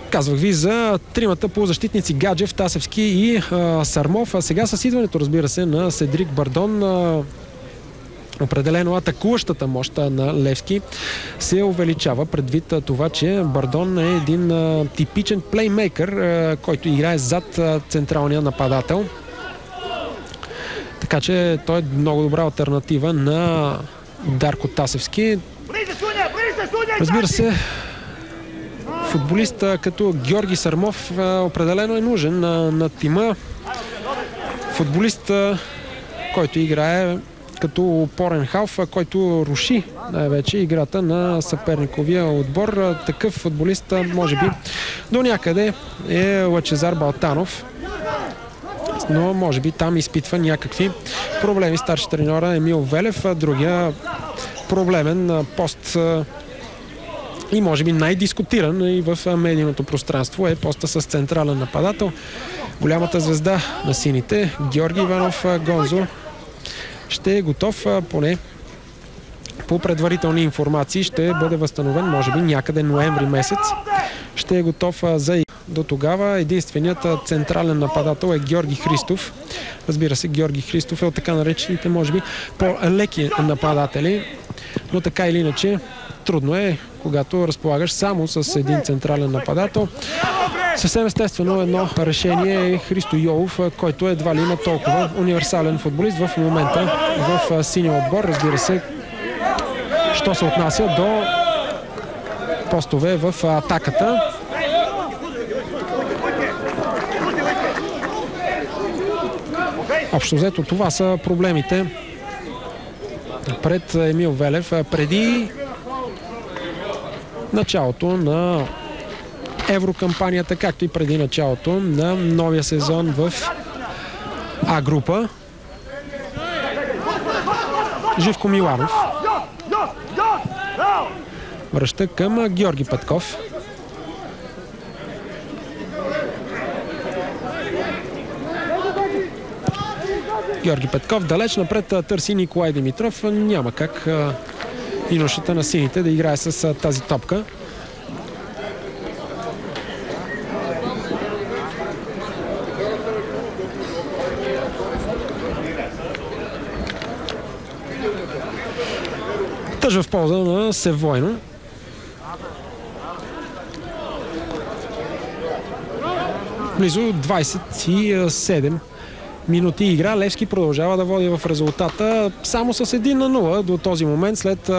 Казвах ви за тримата полузащитници Гаджев, Тасевски и Сърмов. А сега с идването, разбира се, на Седрик Бардон, определено атакуващата мощ на Левски се увеличава предвид това, че Бардон е един типичен плеймейкър, който играе зад централния нападател. Така че той е много добра алтернатива на Дарко Тасевски. Разбира се, футболист като Георги Сърмов определено е нужен на тима. Футболист, който играе като опорен халф, който руши най-вече играта на съперниковия отбор. Такъв футболист, може би, до някъде е Лъчезар Балтанов. Но може би там изпитва някакви проблеми старши треньора Емил Велев. Другия проблемен пост и може би най-дискутиран и в медийното пространство е поста с централен нападател. Голямата звезда на сините Георги Иванов Гонзо ще е готов, поне по предварителни информации ще бъде възстановен, може би някъде ноември месец. Ще е готов за до тогава. Единственият централен нападател е Георги Христов. Разбира се, Георги Христов е от така наречените, може би, по-леки нападатели, но така или иначе трудно е, когато разполагаш само с един централен нападател. Съвсем естествено едно решение е Христо Йолов, който едва ли има толкова универсален футболист в момента в синия отбор. Разбира се, що се отнася до постове в атаката. Общо взето това са проблемите пред Емил Велев преди началото на еврокампанията, както и преди началото на новия сезон в А група. Живко Миланов Връща към Георги Петков. Георги Петков далеч напред търси Николай Димитров. Няма как юношата на сините да играе с тази топка. Тъж в полза на Севойно. Близо 27 минути игра. Левски продължава да води в резултата само с 1-0 до този момент след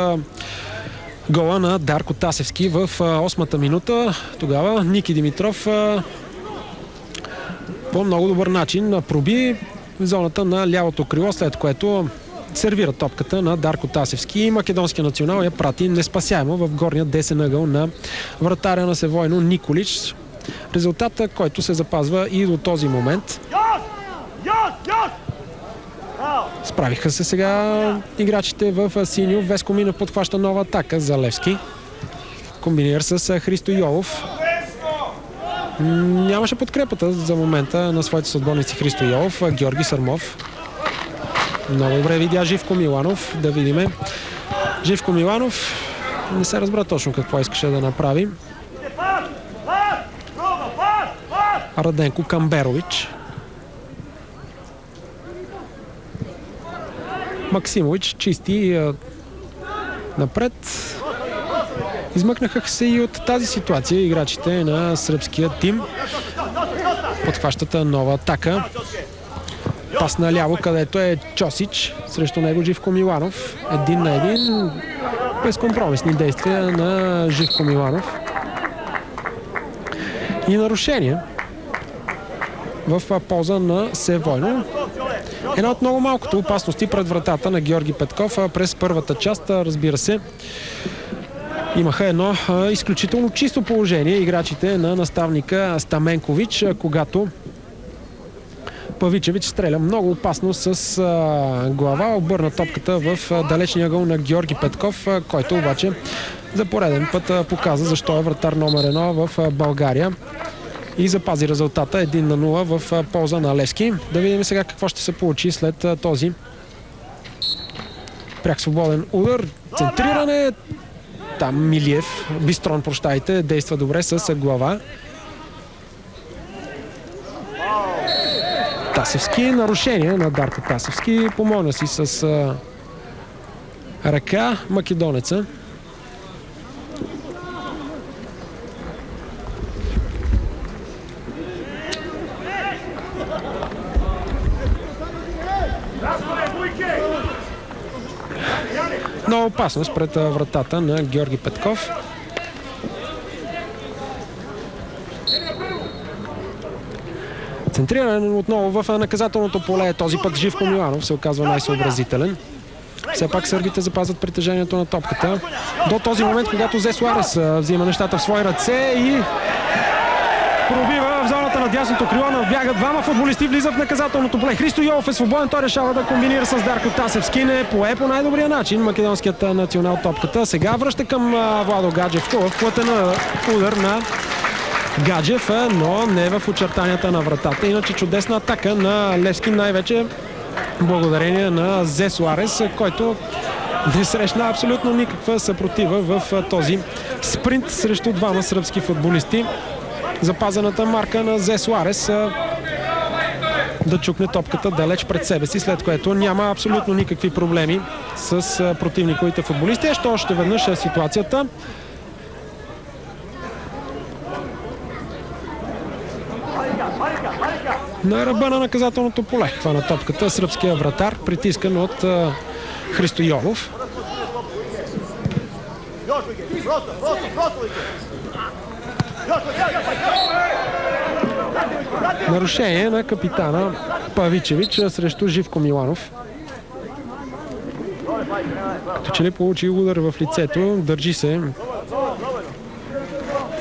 гола на Дарко Тасевски в 8-та минута. Тогава Ники Димитров по много добър начин проби зоната на лявото крило, след което сервира топката на Дарко Тасевски и македонския национал я прати неспасяемо в горния десен ъгъл на вратаря на Севойно Николич. Резултата, който се запазва и до този момент. Справиха се сега играчите в синьо. Веско Минов подхваща нова атака за Левски. Комбинира с Христо Йолов. Нямаше подкрепата за момента на своите съотборници Христо Йолов. Георги Сърмов. Много добре видя Живко Миланов. Да видиме. Живко Миланов не се разбра точно какво искаше да направи. Раденко Камберович. Максимович чисти напред. Измъкнаха се и от тази ситуация играчите на сръбския тим. Подхващат нова атака. Пас наляво, където е Чосич. Срещу него Живко Миланов. 1-1. Безкомпромисни действия на Живко Миланов. И нарушение в полза на Севойно. Една от много малкото опасности пред вратата на Георги Петков през първата част, разбира се. Имаха едно изключително чисто положение играчите на наставника Стаменкович, когато Павичевич стреля много опасно с глава, обърна топката в далечния ъгъл на Георги Петков, който обаче за пореден път показа защо е вратар номер 1 в България и запази резултата 1-0 в полза на Левски. Да видим сега какво ще се получи след този пряк свободен удар. Центриране. Там Милиев, Бистрон, прощайте, действа добре с глава. Тасевски, нарушение на Дарко Тасевски. Помогна си с ръка македонеца. Много опасност пред вратата на Георги Петков. Центриране отново в наказателното поле. Този път Живко Миланов се оказва най-съобразителен. Все пак сърбите запазват притежението на топката. До този момент, когато Зе Суарес взима нещата в свои ръце и пробива в зоната на дясното крило. Набягат двама футболисти, влизат в наказателното поле. Христо Йолов е свободен, той решава да комбинира с Дарко Тасевски. Не пое по най-добрия начин македонският национал топката. Сега връща към Владо Гаджев. Хубав плътен удар на Гаджев, но не в очертанията на вратата. Иначе чудесна атака на Левски, най-вече благодарение на Зе Суарес, който не срещна абсолютно никаква съпротива в този спринт срещу двама сръбски футболисти. Запазената марка на Зе Суарес да чукне топката далеч пред себе си, след което няма абсолютно никакви проблеми с противниковите футболисти. Още веднъж ситуацията. На ръба на наказателното поле хвана топката сръбския вратар, притискан от Христо Йолов. Нарушение на капитана Павичевич срещу Живко Миланов. Като че ли получи удар в лицето, държи се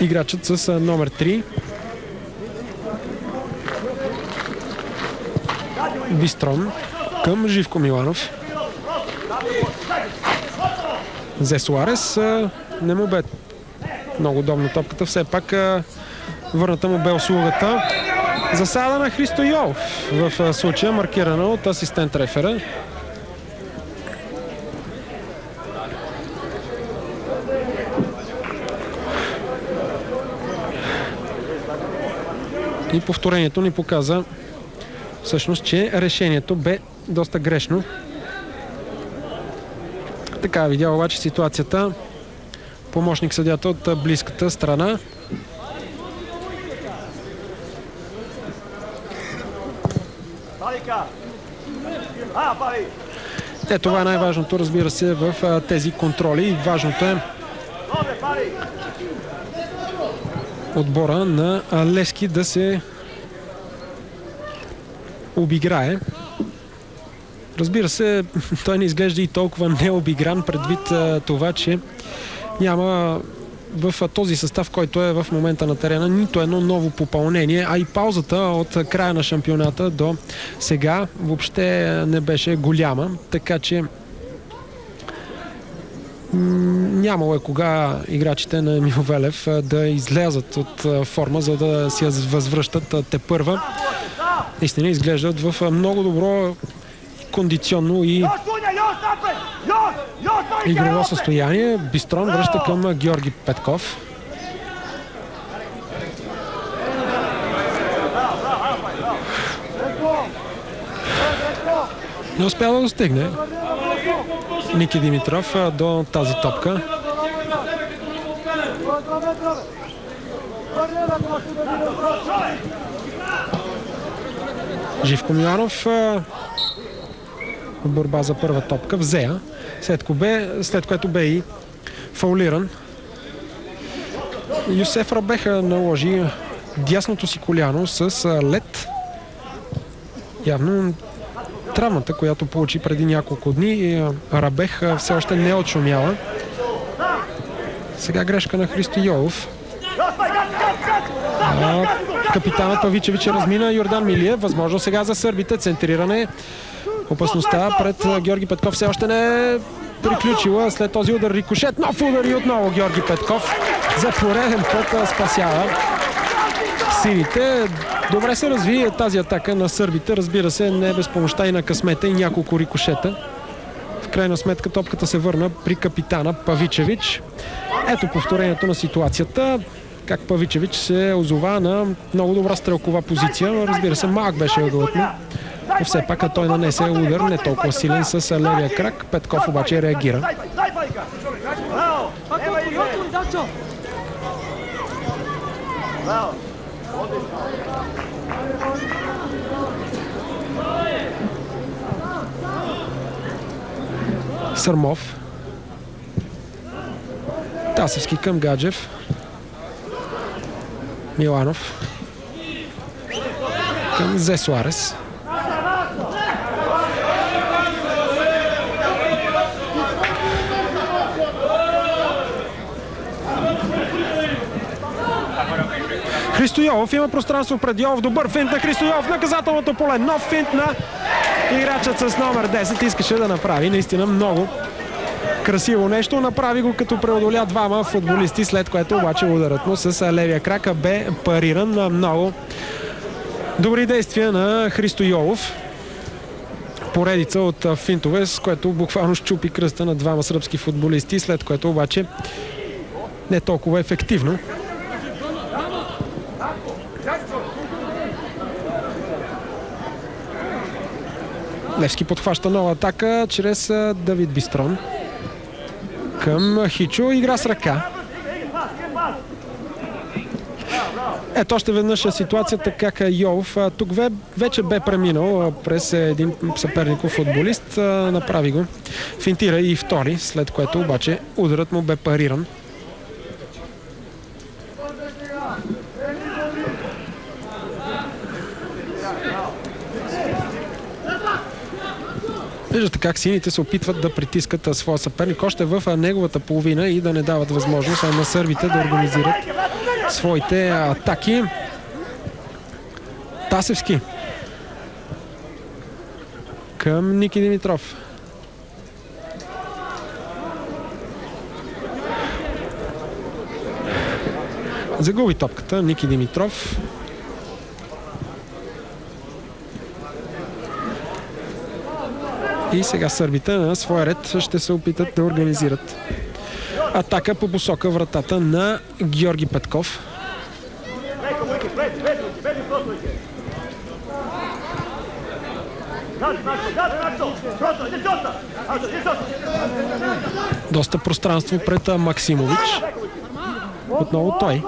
играчът с номер 3. Бистрон към Живко Миланов. Зе Суарес Не му бе много удобно топката, все пак върната му бе услугата. Засада на Христо Йолов в случая, маркирана от асистент рефера. И повторението ни показа всъщност, че решението бе доста грешно. Така видя обаче ситуацията помощник съдията от близката страна. Това е най-важното, разбира се, в тези контроли. И важното е отбора на Левски да се обиграе. Разбира се, той не изглежда и толкова необигран предвид това, че няма в този състав, който е в момента на терена, нито едно ново попълнение, а и паузата от края на шампионата до сега въобще не беше голяма, така че нямало е кога играчите на Емил Велев да излязат от форма, за да си възвръщат тепърва. Наистина изглеждат в много добро кондиционно и игрово състояние. Бистрон връща към Георги Петков. Не успя да достигне Ники Димитров до тази топка. Живко Миланов борба за първа топка взе я, след което бе и фаулиран. Йосеф Рабеха наложи дясното си коляно с лед. Явно травмата, която получи преди няколко дни, Рабех все още не отшумяла. Сега грешка на Христо Йолов. Капитанът Павичевич размина Йордан Милиев. Възможно сега за сърбите. Центриране. Опасността пред Георги Петков все още не е приключила. След този удар рикошет. Нов удар и отново Георги Петков за пореден път спасява сините. Добре се разви тази атака на сърбите. Разбира се, не без помощта и на късмета и няколко рикошета. В крайна сметка топката се върна при капитана Павичевич. Ето повторението на ситуацията. Как Павичевич се озова на много добра стрелкова позиция. Разбира се, малък беше ъгълът му. Но все пак той нанесе удар не толкова силен с левия крак. Петков обаче реагира. Сърмов. Тасевски към Гаджев. Миланов. Към Зе Суарес. Христо Йолов има пространство пред Йолов. Добър финт на Христо Йолов. Наказателното поле. Нов финт на играчът с номер 10. Искаше да направи наистина много красиво нещо. Направи го като преодоля двама футболисти, след което обаче ударът му с левия крак бе париран на много добри действия на Христо Йолов. Поредица от финтове, с което буквално щупи кръста на двама сръбски футболисти, след което обаче не толкова ефективно. Левски подхваща нова атака чрез Давид Бистрон. Към Хичо, игра с ръка. Ето още веднъж ситуацията как Йолов тук вече бе преминал през един съперников футболист. Направи го. Финтира и втори, след което обаче ударът му бе париран. Виждате как сините се опитват да притискат своя съперник още в неговата половина и да не дават възможност на сърбите да организират своите атаки. Тасевски към Ники Димитров. Загуби топката Ники Димитров. И сега сърбите на своя ред ще се опитат да организират атака по посока вратата на Георги Петков. Доста пространство пред Максимович. Отново той.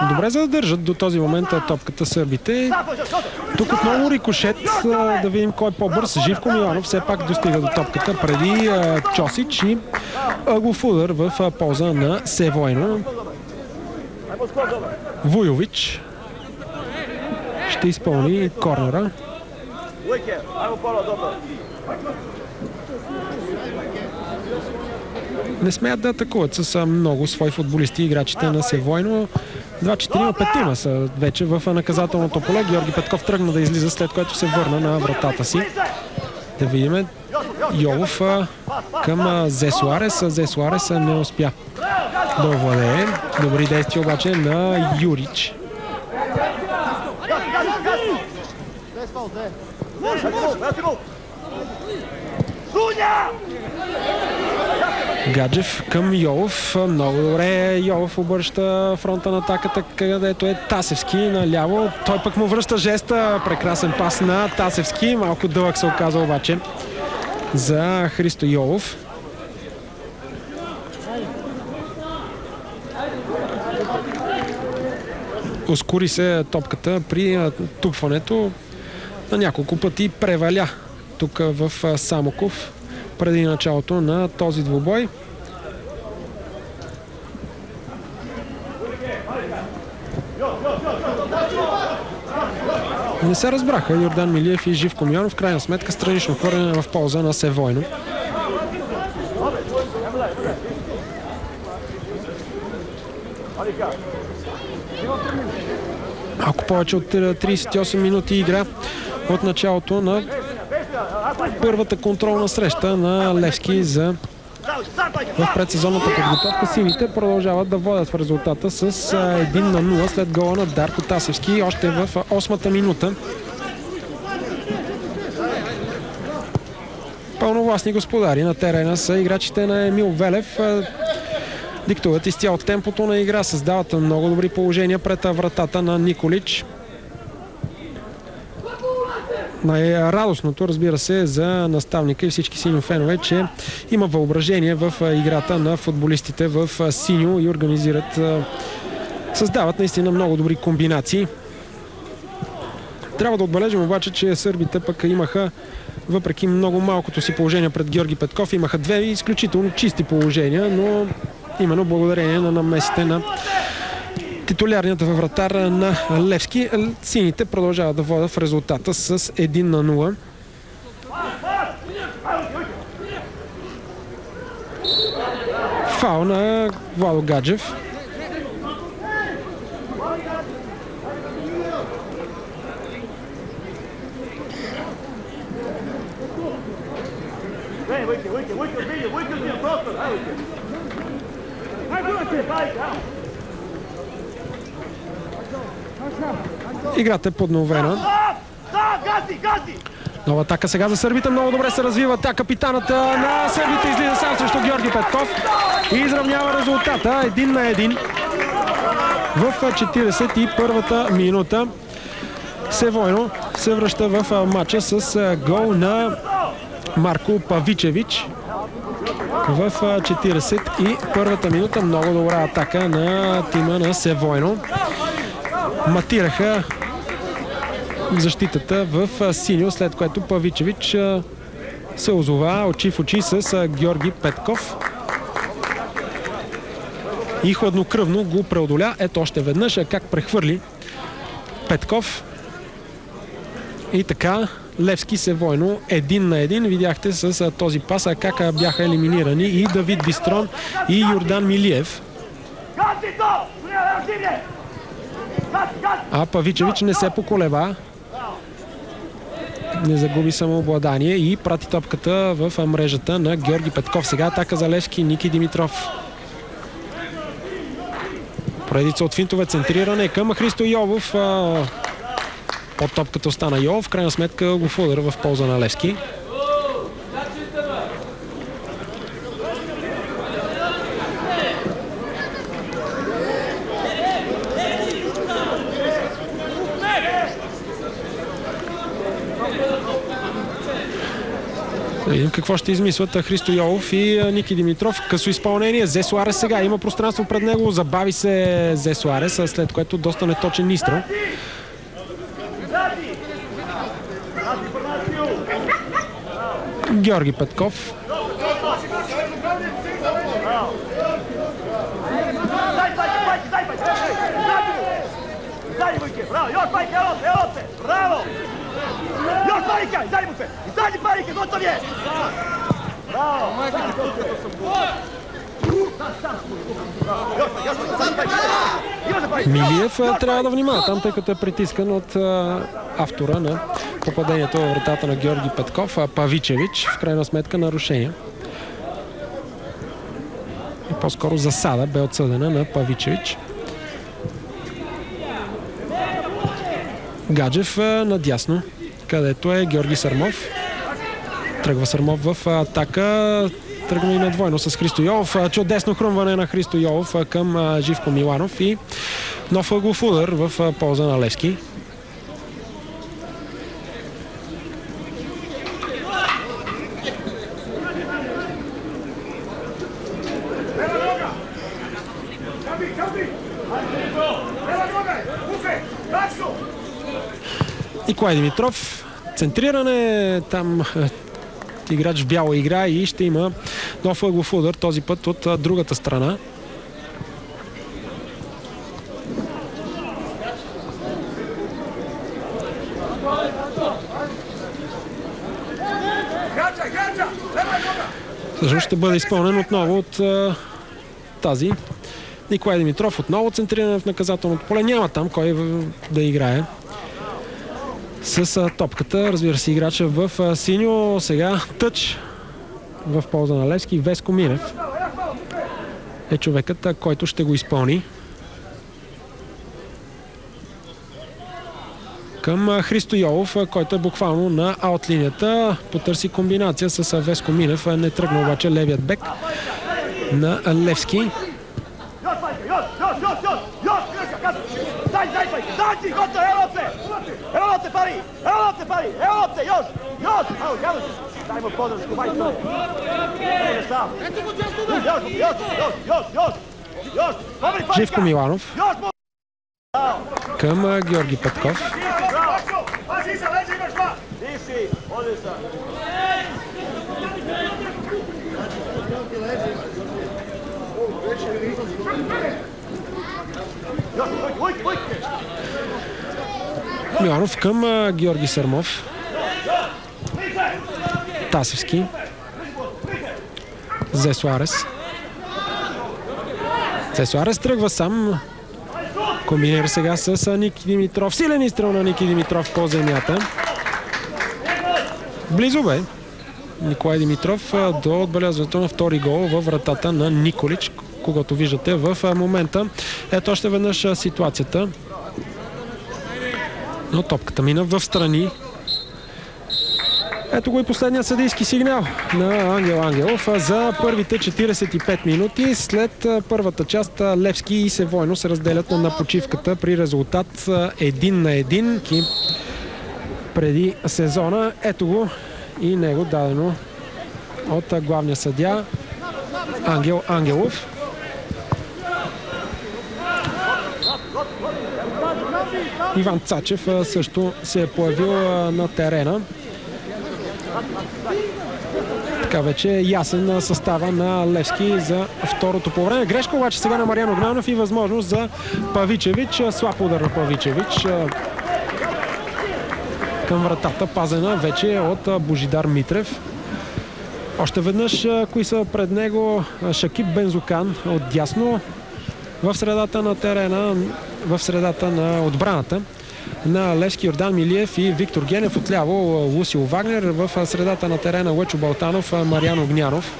Добре задържат до този момент топката сърбите. Тук отново рикошет, да видим кой е по-бърз. Живко Миланов все пак достига до топката преди Чосич и ъглов удар в полза на Севойно. Вуйович ще изпълни корнера. Не смеят да атакуват с много свои футболисти играчите на Севойно. 2-4-5 са вече в наказателното поле. Георги Петков тръгна да излиза, след което се върна на вратата си. Да видим Йолов към Зе Суарес. Зе Суарес не успя да овладее. Добри действия обаче на Юрич. Гаджев към Йолов. Много добре Йолов обръща фронта на атаката, където е Тасевски наляво. Той пък му връща жеста. Прекрасен пас на Тасевски. Малко дълъг се оказа обаче за Христо Йолов. Ускори се топката при тупването. На няколко пъти преваля тук в Самоков преди началото на този двубой. Не се разбраха Йордан Милиев и Живко Миланов. В крайна сметка странично хвърляне в полза на Севойно. Малко повече от 38 минути игра от началото на първата контролна среща на Левски в предсезонната подготовка. Сините продължават да водят в резултата с 1-0 след гола на Дарко Тасевски още в 8-та минута. Пълновластни господари на терена са играчите на Емил Велев. Диктуват изцяло темпото на игра, създават много добри положения пред вратата на Николич. Най-радостното, разбира се, за наставника и всички синьо фенове, че има въображение в играта на футболистите в синьо и организират, създават наистина много добри комбинации. Трябва да отбележим обаче, че сърбите пък имаха, въпреки много малкото си положение пред Георги Петков, имаха две изключително чисти положения, но именно благодарение на намесите на титулярният вратар на Левски. Сините продължават да водят в резултата с 1-0. Фаул на Владо Гаджев. Играта е подновена. Нова атака сега за сърбите. Много добре се развива. Тя капитаната на сърбите излиза сам срещу Георги Петков и изравнява резултата 1-1 в 41-та минута. Севойно се връща в матча с гол на Марко Павичевич в 41-та минута. Много добра атака на тима на Севойно. Матираха защитата в синьо, след което Павичевич се озова очи в очи с Георги Петков и хладнокръвно го преодоля. Ето още веднъж как прехвърли Петков. И така Левски Севойно 1-1. Видяхте с този пас как бяха елиминирани и Давид Бистрон и Йордан Милиев. А Павичевич не се поколеба. Не загуби самообладание и прати топката в мрежата на Георги Петков. Сега атака за Левски, Ники Димитров. Поредица от финтове, центриране към Христо Йовов. Под топката остана Йовов. В крайна сметка го удар в полза на Левски. Видим какво ще измислят Христо Йолов и Ники Димитров. Късо изпълнение. Зе Суарес сега има пространство пред него. Забави се Зе Суарес, след което доста неточен изстрел. Георги Петков. Браво! Još Parika, izdaj mu se! Izdaj Parike, gotov je! Bravo! Милиев трябва да внимава там, тъй като е притискан от автора на попадението във вратата на Георги Петков, Павичевич. В крайна сметка нарушение. И по-скоро засада бе отсъдена на Павичевич. Гаджев надясно, където е Георги Сърмов. Тръгва Сърмов в атака. Тръгва и надвойно с Христо Йолов. Чудесно хрумване на Христо Йолов към Живко Миланов и нов ъглов удар в полза на Левски. Николай Димитров. Центриране. Там играч в бяла игра и ще има нов ъглов удар, този път от другата страна. Също ще бъде изпълнен отново от тази. Николай Димитров отново центриране в наказателното поле. Няма там кой да играе с топката. Разбира се, играча в синьо. Сега тъч в полза на Левски. Веско Минев е човекът, който ще го изпълни. Към Христо Йолов, който е буквално на аутлинията. Потърси комбинация с Веско Минев. Не тръгна обаче левият бек на Левски. Evo te Pari, evo te, još, evo, javno se, dajmo podršku, majstore. Još, Живко Миланов към Георги Петков. Миланов към Георги Сърмов. Тасевски. Зе Суарес. Зе Суарес тръгва сам. Комбинира сега с Ники Димитров. Силен изстрел на Ники Димитров по земята. Близо бе Николай Димитров до отбелязването на втори гол във вратата на Николич, когато виждате в момента. Ето още веднъж ситуацията. Но топката мина в страни. Ето го и последния съдийски сигнал на Ангел Ангелов за първите 45 минути. След първата част Левски и Севойно се разделят на почивката при резултат 1-1 преди сезона. Ето го и него дадено от главния съдия Ангел Ангелов. Иван Цачев също се е появил на терена. Така вече е ясен състава на Левски за второто по време. Грешка обаче сега на Мариан Огнянов и възможност за Павичевич. Слаб удар на Павичевич към вратата, пазена вече от Божидар Митрев. Още веднъж кои са пред него? Шакиб Бензукан от дясно. в средата на терена, в средата на отбраната на Левски Йордан Милиев и Виктор Генев, отляво Лусио Вагнер, в средата на терена Лъчо Балтанов, Мариан Огнянов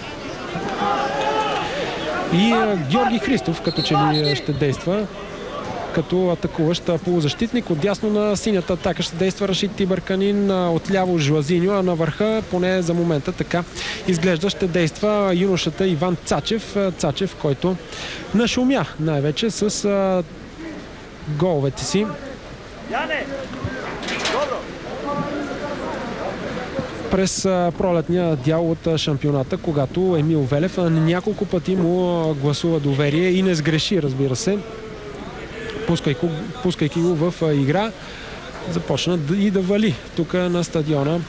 и Георги Христов, като че ли ще действа като атакуващ полузащитник. Отдясно на синята атака ще действа Рашид Тибърканин, отляво Жуазиньо, а на върха, поне за момента така изглежда, ще действа юношата Иван Цачев. Цачев, който нашумя най-вече с головете си. През пролетния дял от шампионата, когато Емил Велев няколко пъти му гласува доверие и не сгреши, разбира се, пускайки го в игра, започна и да вали тук на стадиона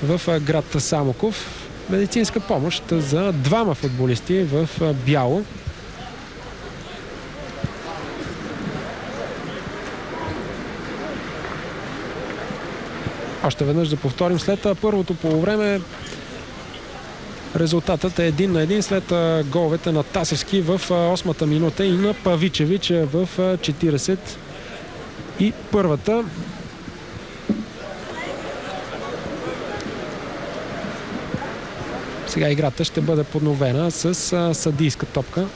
в град Самоков. Медицинска помощ за двама футболисти в бяло. Още веднъж да повторим, след първото полувреме резултатът е 1-1 след головете на Тасевски в 8-та минута и на Павичевич в 41-та. Сега играта ще бъде подновена с съдийска топка.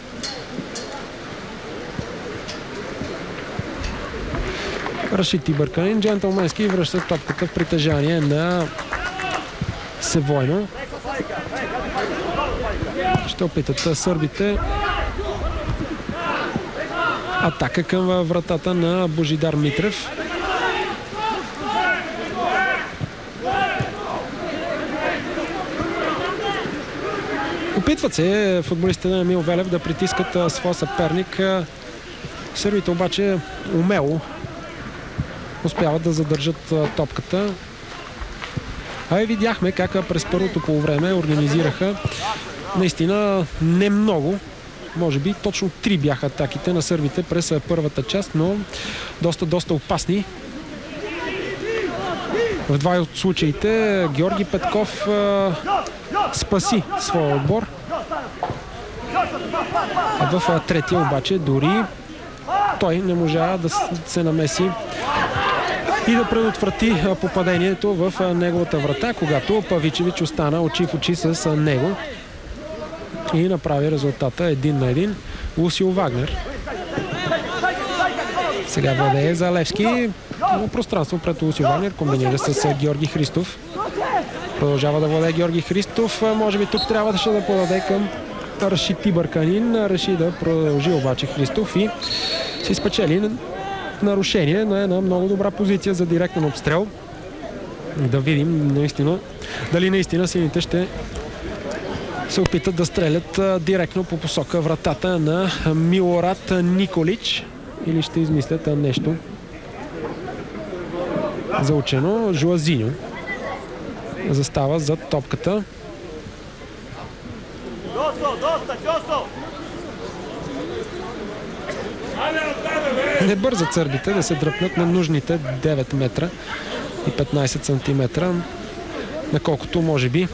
Рашид Тибърканин джентълменски връща топката в притежание на Севойно. Ще опитат сърбите атака към вратата на Божидар Митрев. Опитват се футболистите на Емил Велев да притискат своя съперник. Сърбите обаче умело успяват да задържат топката. А и видяхме как през първото полувреме организираха наистина не много. Може би точно 3 бяха атаките на сърбите през първата част, но доста опасни. В два от случаите Георги Петков спаси своя отбор. А в третия обаче дори той не можа да се намеси и да предотврати попадението в неговата врата, когато Павичевич остана очи в очи с него и направи резултата 1-1. Лусио Вагнер сега владее за Левски. Пространство пред Лусио Вагнер, комбинира с Георги Христов. Продължава да владее Георги Христов. Може би тук трябваше да подаде към Рашид Тибърканин. Реши да продължи обаче Христов и си спечели нарушение на една много добра позиция за директен обстрел. Да видим дали наистина сините ще се опитат да стрелят директно по посока вратата на Милорад Николич или ще измислят нещо заучено. Жуазиньо застава зад топката. Не бързат сърбите да се дръпнат на нужните 9 метра и 15 сантиметра, наколкото може би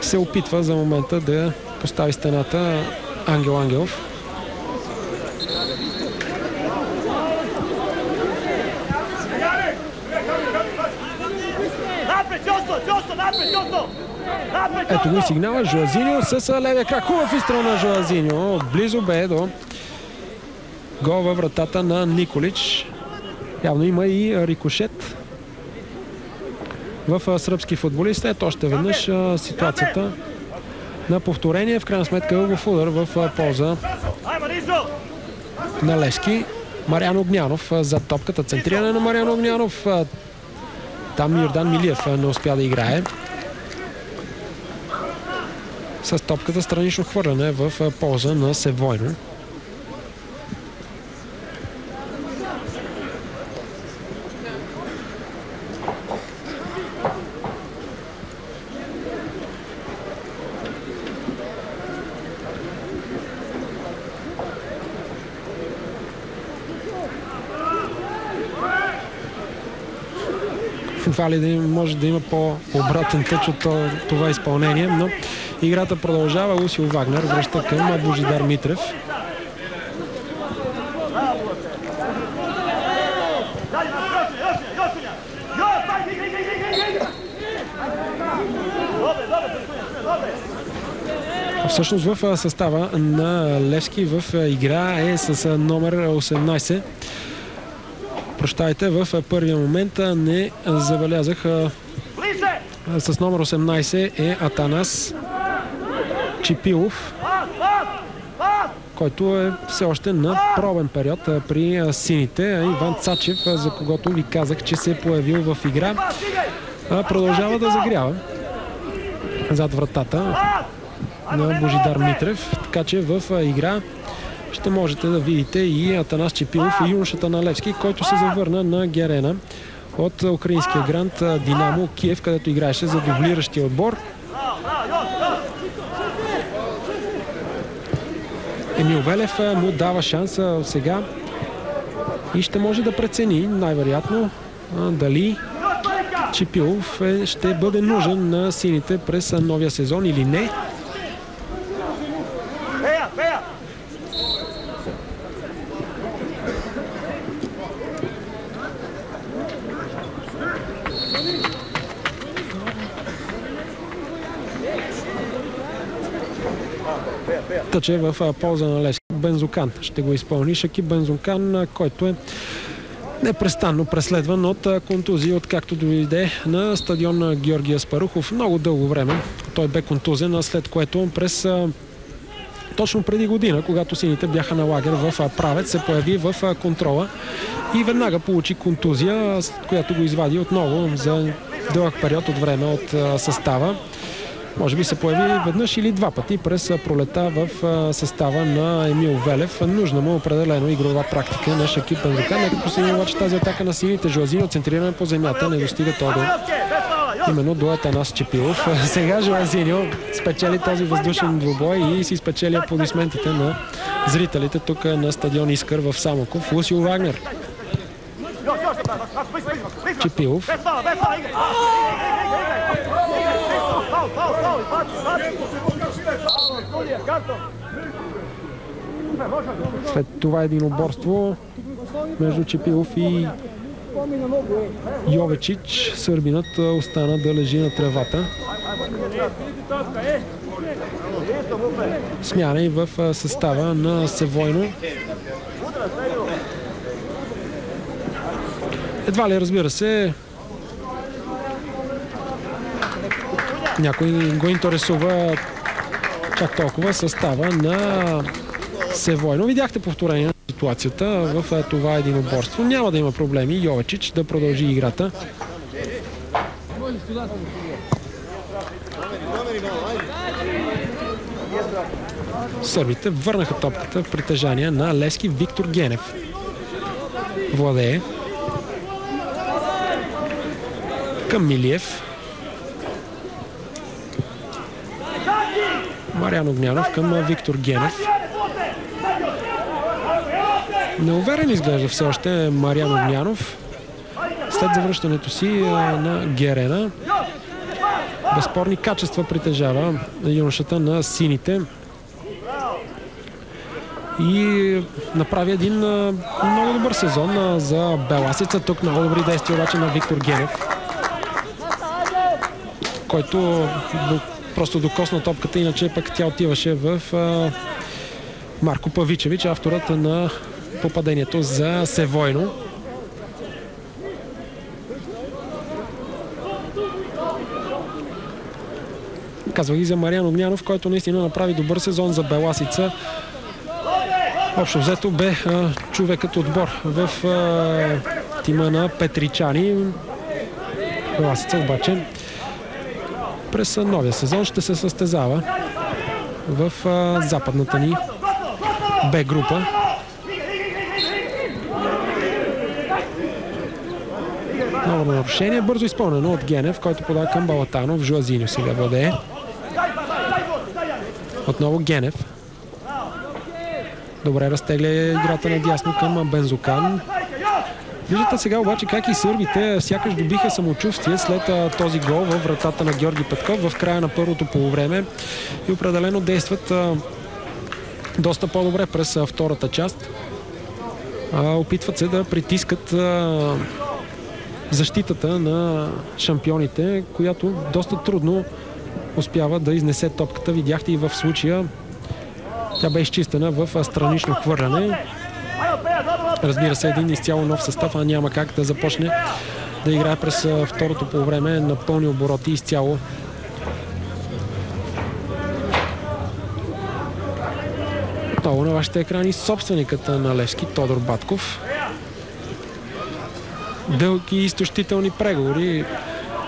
се опитва за момента да постави стената Ангел Ангелов. Ето го и сигнала. Жуазиньо с левия крак. Хубав изстрел на Жуазиньо. Близо бе до гол във вратата на Николич. Явно има и рикошет в сръбски футболист. Ето още веднъж ситуацията на повторение. В крайна сметка ъгов удар в полза на Левски. Мариан Огнянов за топката. Центриране на Мариан Огнянов. Там Йордан Милиев не успя да играе. С топката странично хвърляне в полза на Севойно. Едва ли може да има по-обратен тъч от това изпълнение, но играта продължава. Лусио Вагнер връща към Божидар Митрев. Всъщност в състава на Левски в игра е с номер 18. Прощайте, в първия момент не забелязах. С номер 18 е Атанас Чипилов, който е все още на пробен период при сините. Иван Цачев, за когото ви казах, че се е появил в игра, продължава да загрява зад вратата на Божидар Митрев, така че в игра ще можете да видите и Атанас Чипилов, и юношата на Левски, който се завърна на Герена от украинския грант Динамо Киев, където играеше за дублиращия отбор. Емил Велев му дава шанс сега и ще може да прецени най-вероятно дали Чипилов ще бъде нужен на сините през новия сезон или не. Тъче в полза на Левски. Бензокан ще го изпълни. Шакиб Бензокан, който е непрестанно преследван от контузии, откакто дойде на стадион Георги Аспарухов. Много дълго време той бе контузен, след което през точно преди година, когато сините бяха на лагер в Правец, се появи в контрола и веднага получи контузия, която го извади отново за дълъг период от време от състава. Може би се появи веднъж или два пъти през пролета в състава на Емил Велев. Нужна му определено игрова практика на Шакиб Бензокан. Нека проследим обаче тази атака на сините. Жуазиньо, центриране по земята, не достига то именно до Атанас Чипилов. Сега Жуазиньо спечели този въздушен двубой и си спечели аплодисментите на зрителите тук на стадион Искър в Самоков. Лусио Вагнер. Чипилов. След това единоборство между Чипилов и Йовечич, сърбинът остана да лежи на тревата. Смяна и в състава на Севойно. Едва ли, разбира се, някой го интересува чак толкова състава на Севойно. Видяхте повторение на ситуацията в това единоборство. Няма да има проблеми Йовечич да продължи играта. Сърбите върнаха топката в притежание на Левски. Виктор Генев владее към Милиев. Мариан Огнянов към Виктор Генев. Неуверен изглежда все още Мариан Огнянов след завръщането си на Герена. Безспорни качества притежава юношата на сините и направи един много добър сезон за Беласица. Тук много добри действия обаче на Виктор Генев, който просто докосна топката, иначе пък тя отиваше в Марко Павичевич, авторът на попадението за Севойно. Казвах и за Мариан Огнянов, който наистина направи добър сезон за Беласица. Общо взето бе човекът отбор в тима на петричани. Беласица обаче през новия сезон ще се състезава в западната ни Б група. Ново нарушение, бързо изпълнено от Генев, който подава към Балатанов. Жуазиньо сега владее. Отново Генев. Добре разтегля играта надясно към Бензокан. Виждате сега обаче как и сърбите сякаш добиха самочувствие след този гол във вратата на Георги Петков в края на първото полувреме и определено действат доста по-добре през втората част. Опитват се да притискат защитата на шампионите, която доста трудно успява да изнесе топката. Видяхте и в случая тя бе изчистена в странично хвърляне. Разбира се, един изцяло нов състав, а няма как да започне да играе през второто полувреме на пълни обороти изцяло. Отново на вашите екрани собственикът на Левски, Тодор Батков. Дълги и изтощителни преговори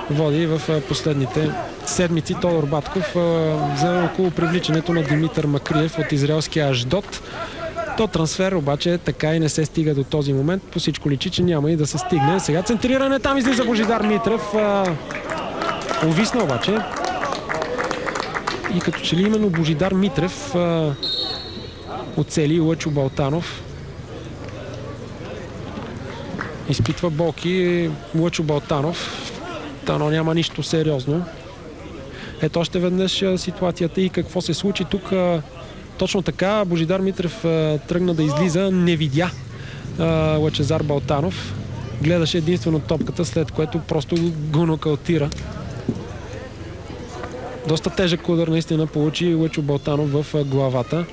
води в последните седмици Тодор Батков за около привличането на Димитър Макриев от израелския Ашдот. До трансфер обаче така и не се стига до този момент. По всичко личи, че няма и да се стигне. Сега центриране, там излиза Божидар Митрев. Увисна обаче. И като че ли именно Божидар Митрев оцели Лъчо Балтанов. Изпитва болки Лъчо Балтанов. Но няма нищо сериозно. Ето още веднъж ситуацията и какво се случи тук. Точно така Божидар Митрев тръгна да излиза, не видя Лъчезар Балтанов. Гледаше единствено топката, след което просто го нокаутира. Доста тежък удар наистина получи Лъчо Балтанов в главата.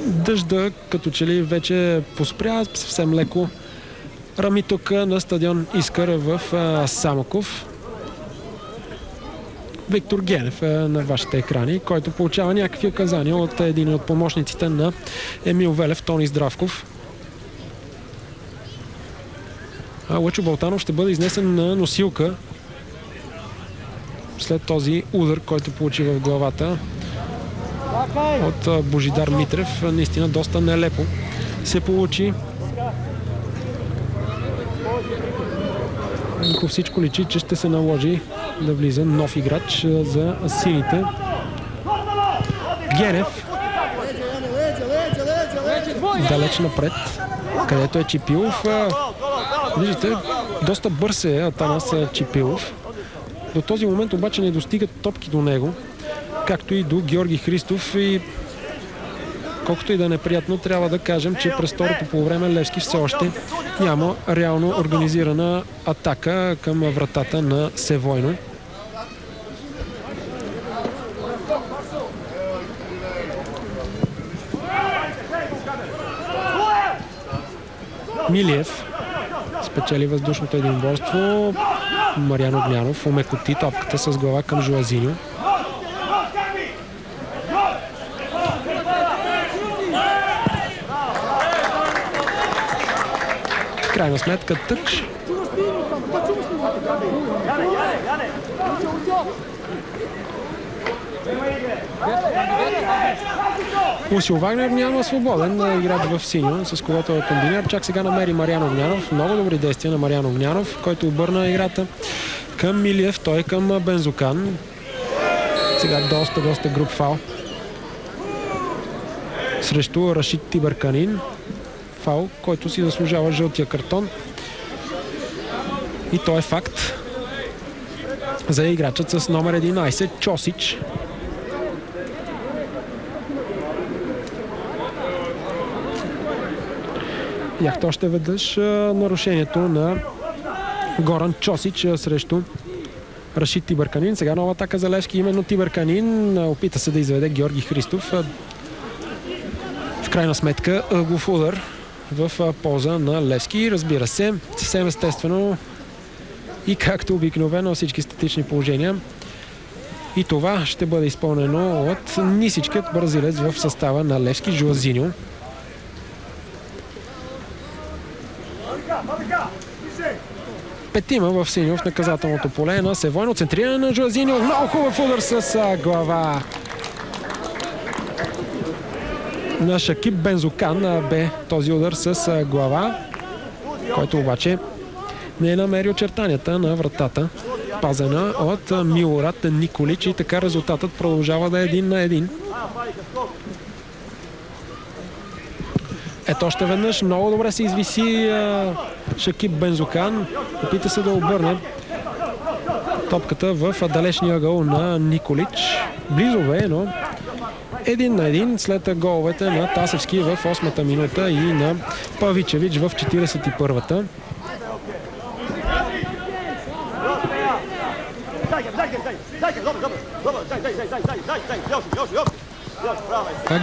Дъжда като че ли вече поспря съвсем леко. Рами тук на стадион Искър в Самоков. Виктор Генев на вашите екрани, който получава някакви указания от един от помощниците на Емил Велев, Тони Здравков. Лъчо Балтанов ще бъде изнесен на носилка след този удар, който получи в главата от Божидар Митрев. Наистина доста нелепо се получи. По всичко личи, че ще се наложи да влиза нов играч за сините. Генев. Далеч напред, където е Чипилов. Виждате, доста бърз е Атанас Чипилов. До този момент обаче не достигат топки до него, както и до Георги Христов. И колкото и да е неприятно, трябва да кажем, че през второто полувреме Левски все още няма реално организирана атака към вратата на Севойно. Милиев спечели въздушното единборство. Мариан Огнянов омекоти топката с глава към Жуазиньо. Крайна сметка тъч. Усил Вагнер няма свободен играч в синьо, с когото е комбинер. Чак сега намери Мариан Огнянов. Много добри действия на Мариан Огнянов, който обърна играта към Милиев, той към Бензукан. Сега доста груб фал срещу Рашид Тибърканин. Фал, който си заслужава жълтия картон. И то е факт за играчът с номер 11 Чосич. Яхте още веднъж нарушението на Горан Чосич срещу Рашид Тибърканин. Сега нова атака за Левски, именно Тибърканин. Опита се да изведе Георги Христов. В крайна сметка ъглов удар в полза на Левски. Разбира се, съвсем естествено и както обикновено всички статични положения. И това ще бъде изпълнено от нисичкият бразилец в състава на Левски, Жуазиньо. Петима в синьо в наказателното поле на Севойно. Центриране на Жуазиньо. Много хубав удар с глава на Шакиб Бензукан. Бе този удар с глава, който обаче не е намери очертанията на вратата, пазена от Милорад Николич, и така резултатът продължава да е 1-1. Ето още веднъж много добре се извиси Шакиб Бензукан. Опита се да обърне Топката в далечния ъгъл на Николич. Близо бе, но 1-1 след головете на Тасевски в 8-та минута и на Павичевич в 41-та.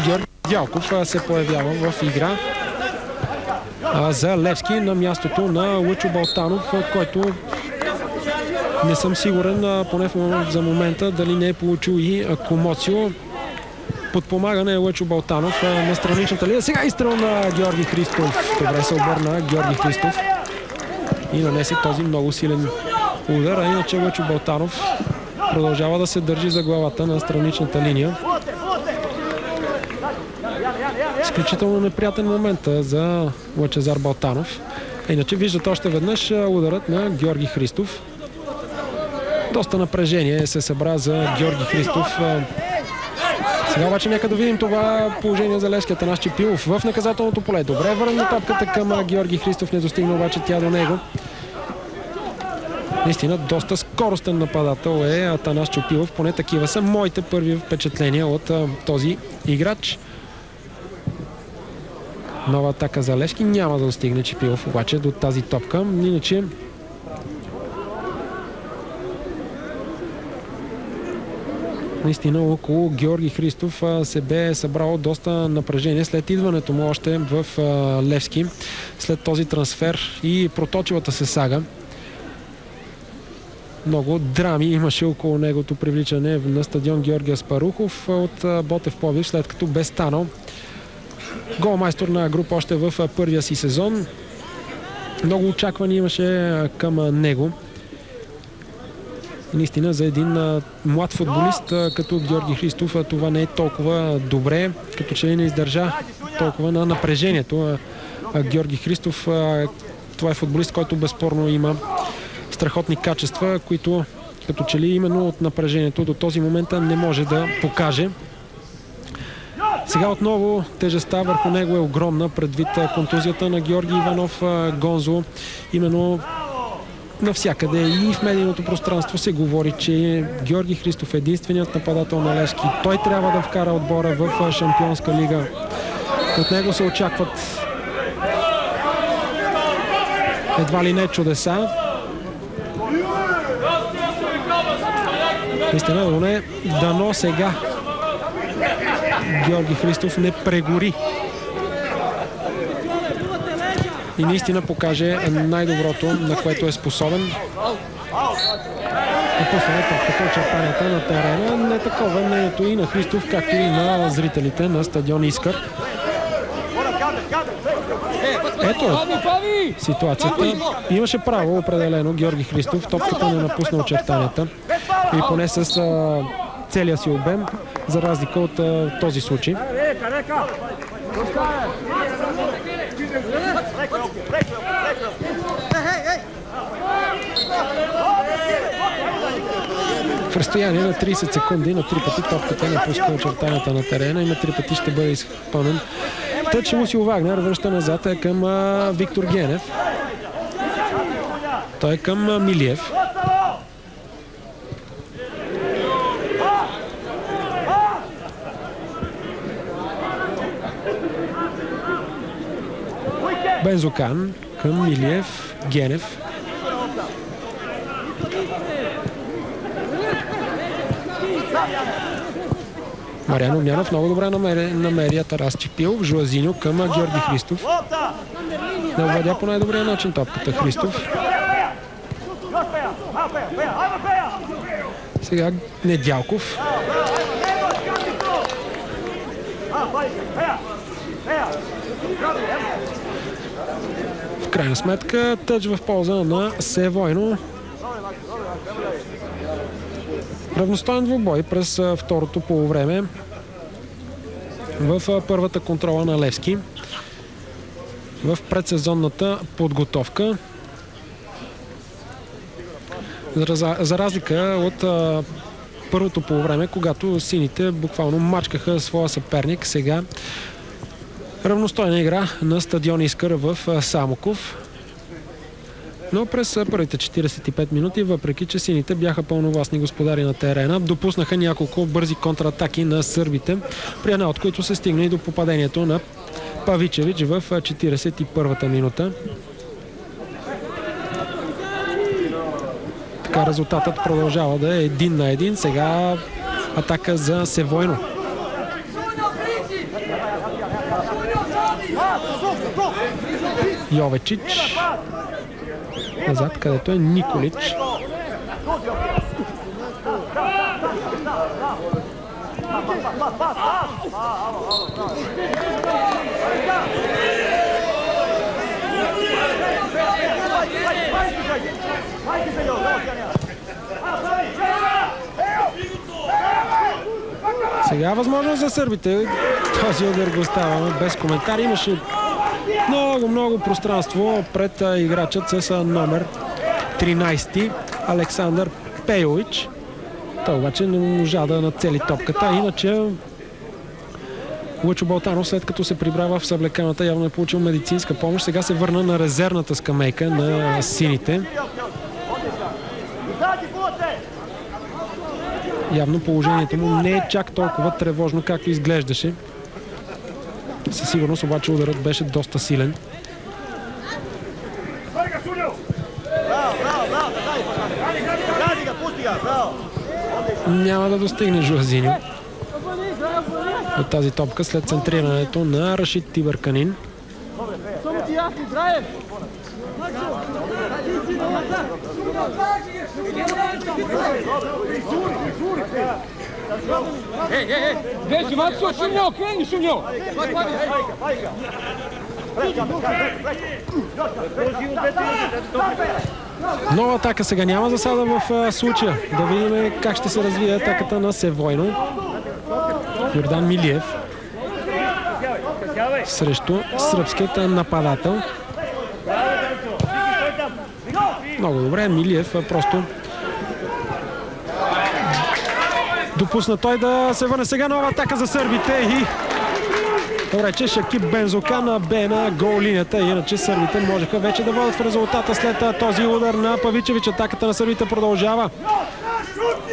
Георги Дялков се появява в игра за Левски на мястото на Лъчо Балтанов, който не съм сигурен, поне за момента, дали не е получил и комоцио. Подпомагане е Лъчо Балтанов на страничната линия. Сега изстрел на Георги Христов. Добре се обърна Георги Христов и нанесе този много силен удар, а иначе Лъчо Балтанов продължава да се държи за главата на страничната линия. Изключително неприятен момент за Лъчезар Балтанов. Иначе виждате още веднъж ударът на Георги Христов. Доста напрежение се събра за Георги Христов. Сега обаче нека да видим това положение за Левски. Атанас Чепилов в наказателното поле. Добре върна топката към Георги Христов. Не достигна обаче тя до него. Наистина доста скоростен нападател е Атанас Чепилов. Поне такива са моите първи впечатления от този играч. Нова атака за Левски. Няма да достигне Чепилов обаче до тази топка. Иначе наистина около Георги Христов се бе събрало доста напрежение след идването му още в Левски. След този трансфер и проточилата се сага. Много драми имаше около негото привличане на стадион Георги Аспарухов от Ботев Пловдив, след като бе станал голмайстор на група още в първия си сезон. Много очаквания имаше към него. Наистина за един млад футболист като Георги Христов това не е толкова добре, като че ли не издържа толкова на напрежението. Георги Христов, това е футболист, който безспорно има страхотни качества, които като че ли именно от напрежението до този момент не може да покаже. Сега отново тежестта върху него е огромна предвид контузията на Георги Иванов. Гонзо именно навсякъде и в медийното пространство се говори, че Георги Христов е единственият нападател на Левски. Той трябва да вкара отбора в Шампионска лига. От него се очакват едва ли не чудеса. Наистина, дано сега Георги Христов не прегори и наистина покаже най-доброто, на което е способен. Напусваме топката, очертанията на терена. Не такова мнението и на Христов, както и на зрителите на стадион Искър. Ето ситуацията. Имаше право определено Георги Христов. Топката не напусна очертанията и поне с целия си обем, за разлика от този случай. В разстояние на 30 секунди на 3 пъти топката напуска очертанията на терена и на 3 пъти ще бъде изпълнен. Тъч Лусио Вагнер връща назад към Виктор Генев. Той е към Милиев. Бензокан към Милиев, Генев. Мариан Огнянов много добре намери Тарас Чепилов. Жуазиньо към Георги Христов. Не обвадя по най-добрия начин топката Христов. Сега Недялков. В крайна сметка тъч в полза на Севойно. Равностоен двубой през второто полувреме в първата контрола на Левски в предсезонната подготовка. За разлика от първото полувреме, когато сините буквално мачкаха своя съперник, сега равностойна игра на стадион Искър в Самоков. Но през първите 45 минути, въпреки че сините бяха пълновластни господари на терена, допуснаха няколко бързи контратаки на сърбите, при една от които се стигна и до попадението на Павичевич в 41-та минута. Така резултатът продължава да е 1-1. Сега атака за Севойно. Йовечич. Назад, където е Николич. Сега възможност за сърбите. Този удар го оставяме без коментар. Имаше много пространство пред играчът с номер 13 Александър Пейович. Той обаче не можа да нацели топката. Иначе Лъчо Балтанов, след като се прибра в съблеканата, явно е получил медицинска помощ. Сега се върна на резервната скамейка на сините. Явно положението му не е чак толкова тревожно, както изглеждаше. Със сигурност обаче ударът беше доста силен. Няма да достигне Жуазиньо от тази топка след центрирането на Рашид Тибърканин. Нова атака сега няма засада в случая. Да видим как ще се развие атаката на Севойно. Йордан Милиев срещу сръбският нападател. Много добре, Милиев просто допусна той да се върне. Сега нова атака за сърбите и добре, че Шакиб Бензокан бе на гол линията, иначе сърбите можеха вече да водят в резултата след този удар на Павичевич. Атаката на сърбите продължава.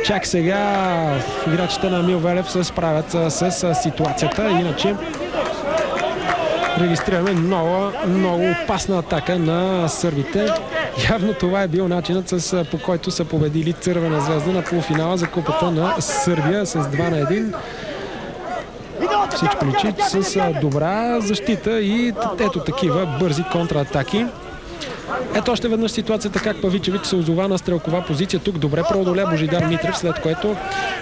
Чак сега играчите на Емил Велев се справят с ситуацията, иначе регистрираме много опасна атака на сърбите. Явно това е бил начинът, по който са победили Цървена звезда на полуфинала за купата на Сърбия с 2-1. Всичко личи с добра защита и ето такива бързи контратаки. Ето още веднъж ситуацията как Павичевич се озова на стрелкова позиция. Тук добре преодоля Божидар Митрев, след което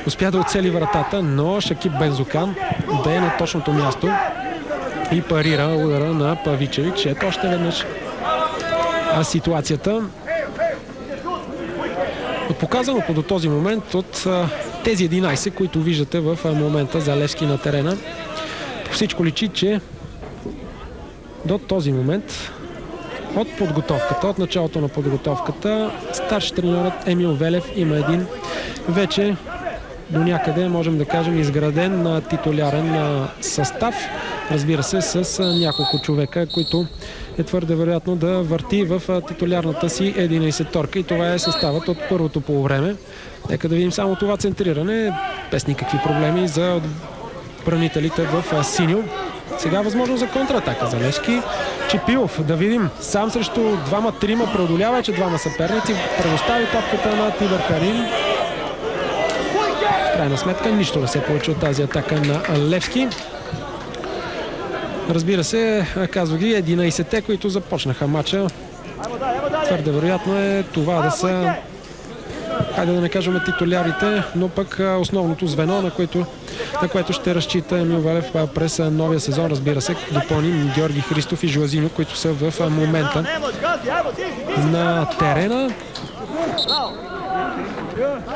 успя да оцели вратата, но Шакиб Бензокан да е на точното място и парира удара на Павичевич. Ето още веднъж ситуацията. От показаното до този момент от тези 11, които виждате в момента за Левски на терена, всичко личи, че до този момент от подготовката, от началото на подготовката, старши треньорът Емил Велев има един вече до някъде, можем да кажем, изграден титулярен състав. Разбира се, с няколко човека, които е твърде вероятно да върти в титулярната си 11-торка, и това е съставът от първото полувреме. Нека да видим само това центриране, без никакви проблеми за отбранителите в синьо. Сега възможно за контратака за Левски. Чипилов, да видим, сам срещу 2-3 преодолява вече двама съперници, предостави топката на Тибърканин. В крайна сметка нищо не се получи от тази атака на Левски. Разбира се, казва ги 11-те, които започнаха матча. Твърде вероятно е това да са, хайде да не кажем титулярите, но пък основното звено, на което ще разчита Емил Велев през новия сезон. Разбира се, допълним Георги Христов и Жуазиньо, които са в момента на терена.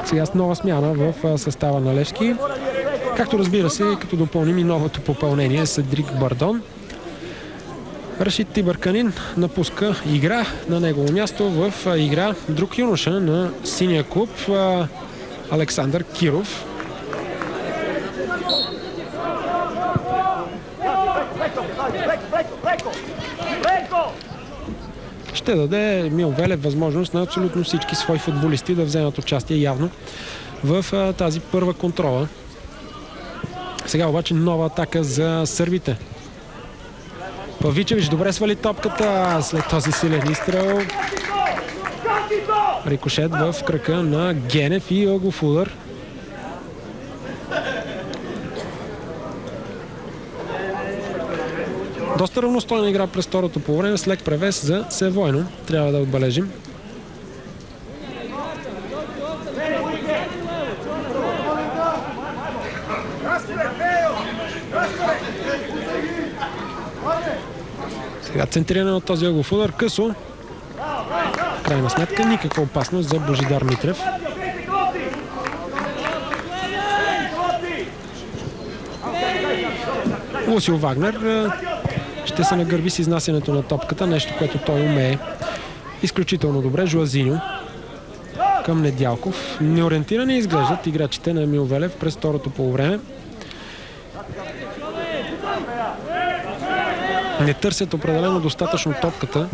Сега с нова смяна в състава на Левски. Както разбира се, като допълним и новото попълнение Седрик Бардон. Рашид Тибърканин напуска игра, на негово място в игра друг юноша на синия клуб Александър Киров. ще даде Емил Велев възможност на абсолютно всички свои футболисти да вземат участие явно в тази първа контрола. Сега обаче нова атака за сърбите. Павичевич добре свали топката след този силен изстрел. Рикошет в кръка на Генев и ъглов удар. Доста равностойна игра през второто по време с лек превес за Севойно. Трябва да отбележим. Сега центриране от този ъглов удар. Късо. В крайна сметка никаква опасност за Божидар Митрев. Лусио Вагнер ще се нагърби с изнасянето на топката, нещо, което той умее изключително добре. Жуазиньо към Недялков. Неориентирани изглеждат играчите на Емил Велев през второто полувреме. Не търсят определено достатъчно топката.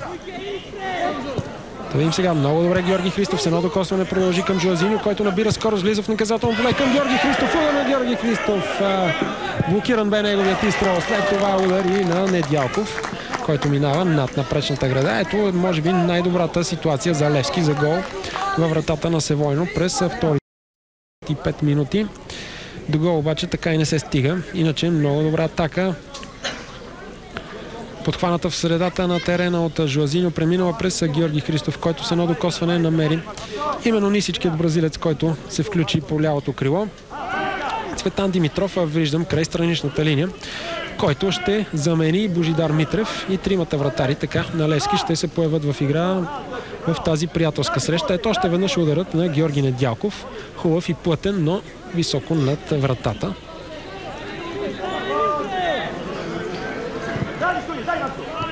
Да видим сега много добре Георги Христов. С едно докосване продължи към Жуазиньо, който набира скорост, влиза в наказателно поле към Георги Христов. Удар на Георги Христов. Блокиран бе неговият изстрел. След това удар и на Недялков, който минава над напречната града. Ето, може би най-добрата ситуация за Левски за гол във вратата на Севойно през вторите 5 минути. До гол обаче така и не се стига. Иначе много добра атака. Подхваната в средата на терена от Жуазиньо, преминала през Георги Христов, който с едно докосване намери именно нисичкият бразилец, който се включи по лявото крило. Цветан Димитров виждам край страничната линия, който ще замени Божидар Митрев и тримата вратари така на Левски ще се появят в игра в тази приятелска среща. Ето още веднъж ударът на Георги Недялков. Хубав и плътен, но високо над вратата.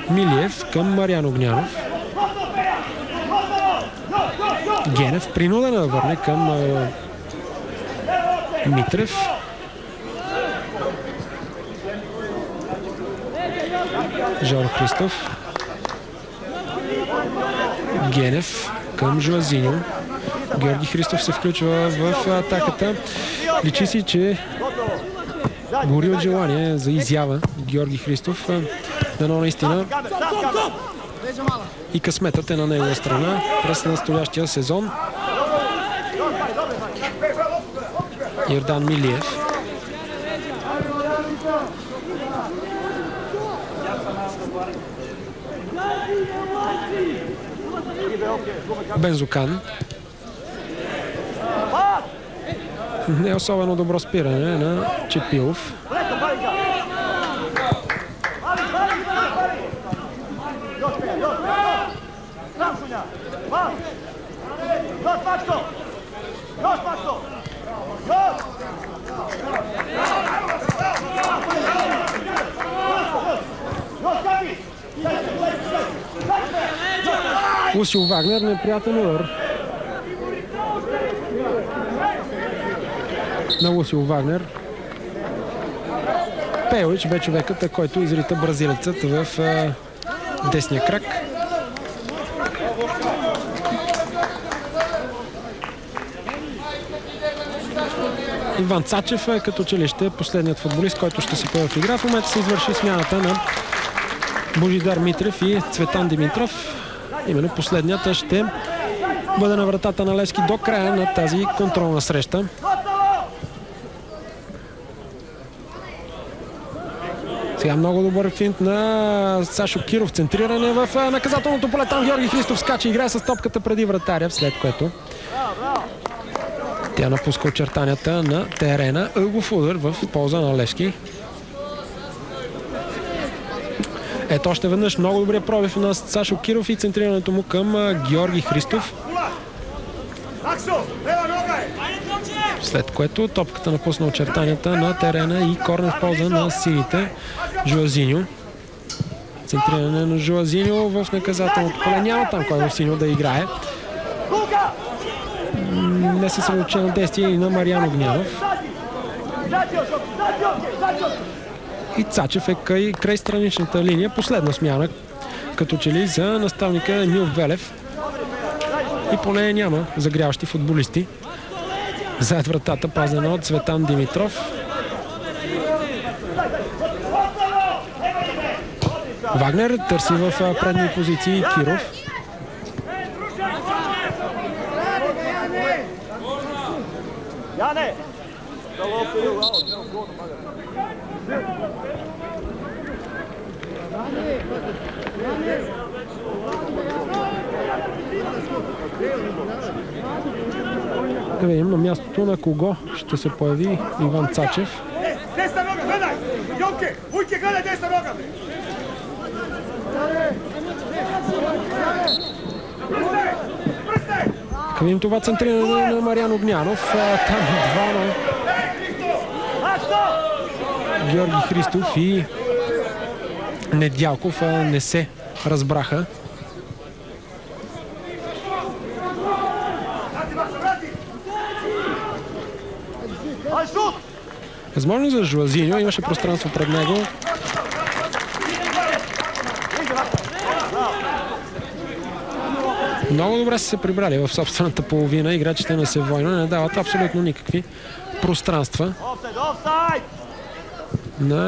Милиев към Мариан Огнянов. Генев принуден да върне към Митрев. Жоро Христов. Генев към Жуазиньо. Георги Христов се включва в атаката. Личи си, че гори от желание за изява Георги Христов. Дано наистина и късметът е на негова страна през настоящия сезон. Йордан Милиев. Бензокан. Не е особено добро спиране на Чепилов. Лусио Вагнер, неприятен удар на Лусио Вагнер. Пейлич бе човекът, който изрита бразилецът в десния крак. Иван Цачев като че ли ще е последният футболист, който ще се появи в игра. В момента се извърши смяната на Божидар Митрев и Цветан Димитров. Именно последният ще бъде на вратата на Левски до края на тази контролна среща. Сега много добър финт на Сашо Киров. Центриране в наказателното поле. Там Георги Христов скача, играе с топката преди вратаря, след което тя напуска очертанията на терена. Ъглов удар в полза на Левски. Ето още веднъж много добрия пробив на Сашо Киров и центрирането му към Георги Христов. След което топката напусна очертанията на терена и корнер в полза на сините. Жуазиньо. Центриране на Жуазиньо в наказателното поле. Няма там кой в синьо да играе. Не се съсредоточено действие и на Мариан Огнянов. И Цачев е край страничната линия. Последна смяна като че ли за наставника Емил Велев. И поне няма загряващи футболисти. Зад вратата пазена от Цветан Димитров. Вагнер търси в предни позиции Киров. Да видим на мястото на кого ще се появи Иван Цачев. Desna noga, gledaj! Jonke, Vujke, gledaj desna noga! Видим това центриране на Мариан Огнянов. Там двама. Георги Христов и Недялков не се разбраха. Възможно за Жуазиньо, имаше пространство пред него. Много добре са се прибрали в собствената половина. Играчите на Севойно не дават абсолютно никакви пространства на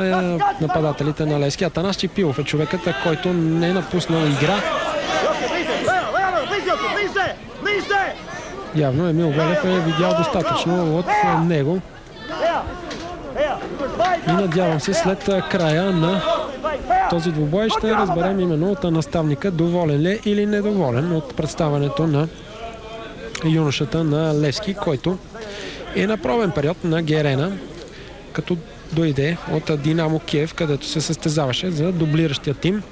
нападателите на Левски. Атанас Чипилов е човекът, който не е напуснал игра. Явно Емил Велев е видял достатъчно от него. И надявам се след края на този двубой ще разберем именно от наставника доволен ли или недоволен от представянето на юношата на Левски, който е на пробен период на Герена, като дойде от Динамо Киев, където се състезаваше за дублиращия тим.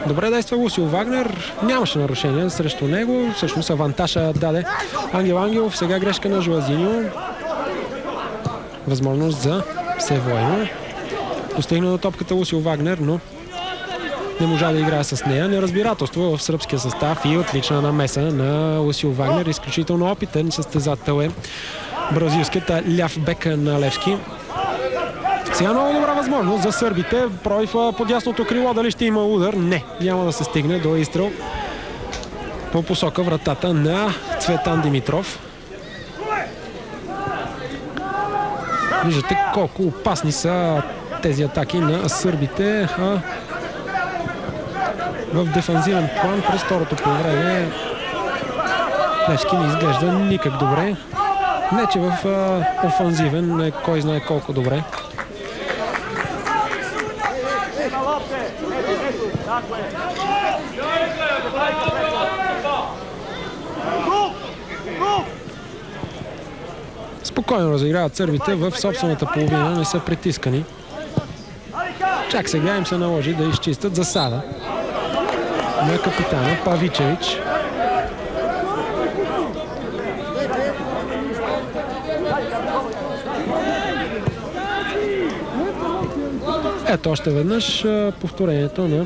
Добре действа Лусио Вагнер. Нямаше нарушение срещу него. Всъщност авантажа даде Ангел Ангелов. Сега грешка на Жуазиньо. Възможност за Севойно. Достигна до топката Лусио Вагнер, но не можа да играе с нея. Неразбирателство в сръбския състав и отлична намеса на Лусио Вагнер. Изключително опитен състезател е бразилският ляв бек на Левски. Сега много добра възможност за сърбите. Пробив по дясното крило. Дали ще има удар? Не. Няма да се стигне до изстрел по посока вратата на Цветан Димитров. Виждате колко опасни са тези атаки на сърбите. В дефанзивен план през второто полувреме Левски не изглежда никак добре. Не, че в офанзивен кой знае колко добре. Спокойно разиграват сърбите в собствената половина, не са притискани. Чак сега им се наложи да изчистят засада на капитана Павичевич. Ето още веднъж повторението на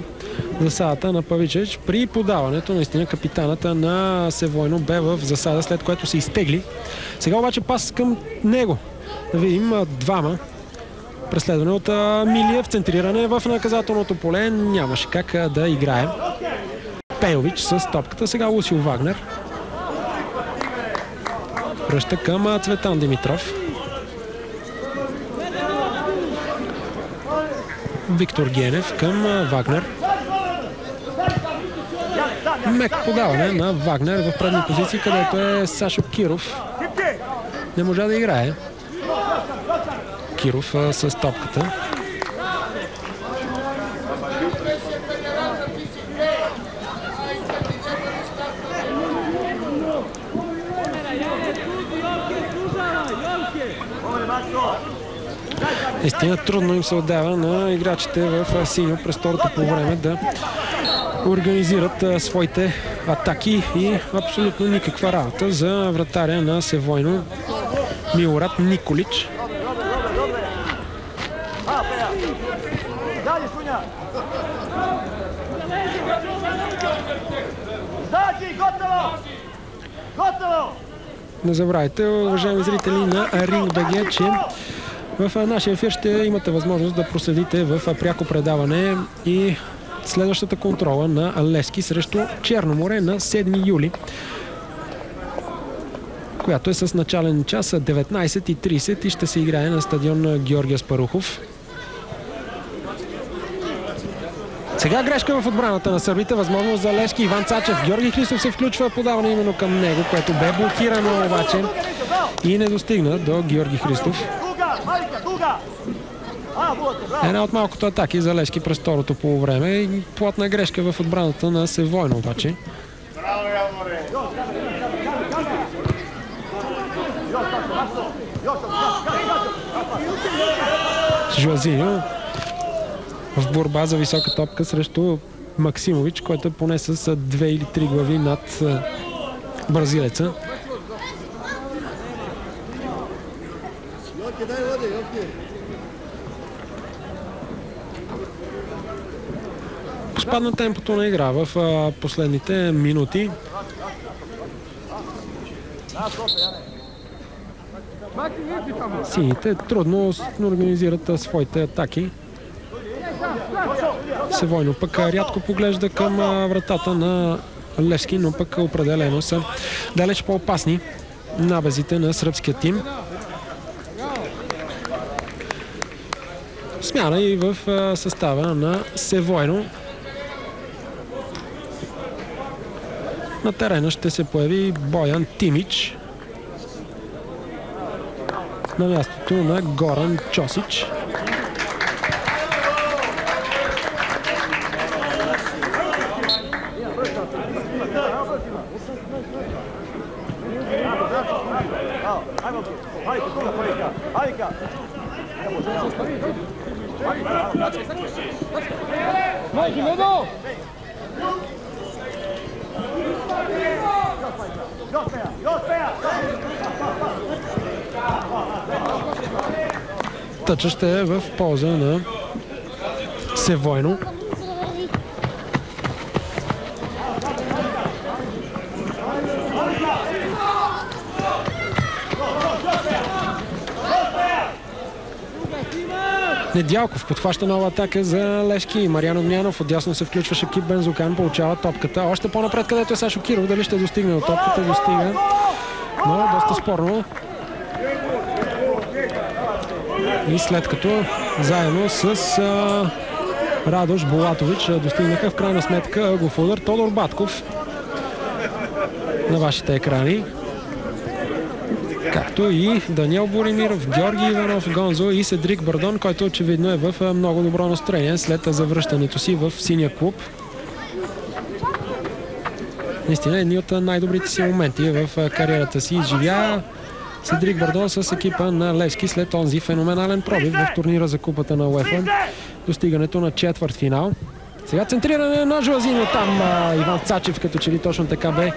засадата на Павичевич. При подаването наистина капитаната на Севойно бе в засада, след което се изтегли. Сега обаче пас към него. Да видим двама. Преследване от Милиев, центриране в наказателното поле. Нямаше как да играе Пейович с топката. Сега Лусио Вагнер. Връща към Цветан Димитров. Виктор Генев към Вагнер. Меко подаване на Вагнер в предни позиции, където е Сашо Киров. Не можа да играе. Киров с топката. Наистина трудно им се отдава на играчите в синьо през второто по време да организират своите атаки и абсолютно никаква работа за вратаря на Севойно Милорад Николич. Не забравяйте, уважаеми зрители на Ring.bg, че в нашия ефир ще имате възможност да проследите в пряко предаване и следващата контрола на Левски срещу Черно море на 7 юли, която е с начален час 19:30 и ще се играе на стадион Георги Аспарухов. Сега грешка в отбраната на сърбите, възможност за Левски. Иван Цачев, Георги Христов се включва, подаване именно към него, което бе блокирано обаче и не достигна до Георги Христов. Една от малкото атаки за Левски през второто полувреме и плотна грешка в отбраната на Севойно обаче. Жуазиньо в борба за висока топка срещу Максимович, който е поне с 2 или 3 глави над бразилеца. Спадна темпото на игра в последните минути. Сините трудно организират своите атаки. Севойно пък рядко поглежда към вратата на Левски, но пък определено са далеч по-опасни набезите на сръбския тим. Смяна и в състава на Севойно. На терена ще се появи Боян Тимич на мястото на Горан Чосич. Тъча ще е в полза на Севойно. Недялков подхваща нова атака за Левски. Мариан Огнянов, отдясно се включва Шакиб Бензукан, получава топката. Още по-напред, където е Сашо Киров. Дали ще достигне до топката? Достига, но доста спорно. И след като заедно с Радош Булатович достигнаха в крайна сметка ъгов удар, Тодор Батков на вашите екрани. Както и Даниел Боримиров, Георги Иванов, Гонзо и Седрик Бардон, който очевидно е в много добро настроение след завръщането си в синия клуб. Наистина едни от най-добрите си моменти в кариерата си изживя Седрик Бардон с екипа на Левски след онзи феноменален пробив в турнира за купата на УЕФА. Достигането на четвъртфинал. Сега центриране на Жуазиньо, там Иван Цачев, като че ли точно така бе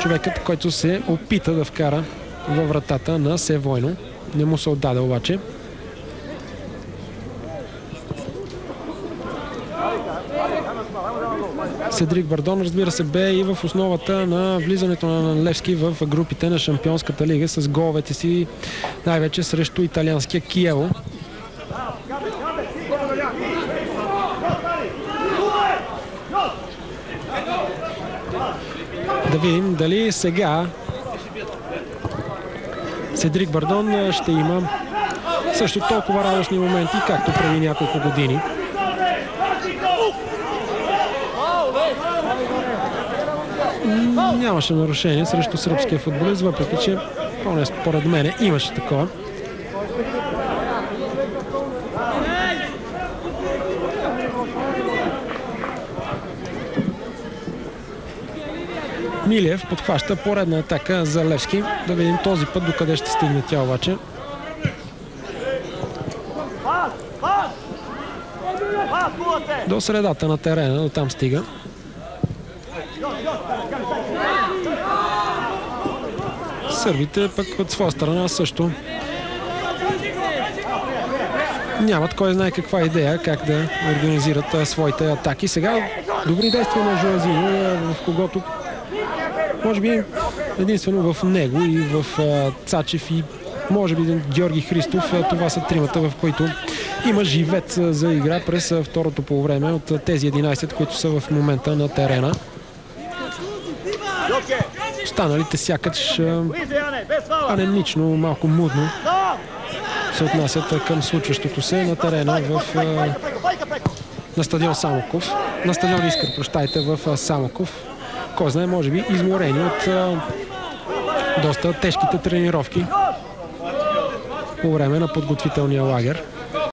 човекът, който се опита да вкара във вратата на Севойно. Не му се отдаде обаче. Седрик Бардон, разбира се, бе и в основата на влизането на Левски в групите на Шампионската лига с головете си най-вече срещу италианския Киево. Да видим дали сега Седрик Бардон ще има също толкова радостни моменти, както преди няколко години. Нямаше нарушение срещу сръбския футболист, въпреки че поне според мен имаше такова. Милиев подхваща поредна атака за Левски. Да видим този път докъде ще стигне тя обаче. До средата на терена, до там стига. Сърбите пък от своя страна също нямат кой знае каква идея как да организират своите атаки. Сега добри действия на Жуазиньо, в когото може би Единствено в него и в Цачев и може би Георги Христов, това са тримата, в които има живец за игра през второто полувреме от тези 11, които са в момента на терена. Останалите сякаш анемично, малко мудно се отнасят към случващото се на терена на стадион Самоков. На стадион Искър, прощайте, в Самоков. Кой знае, може би изморени от доста тежките тренировки по време на подготвителния лагер.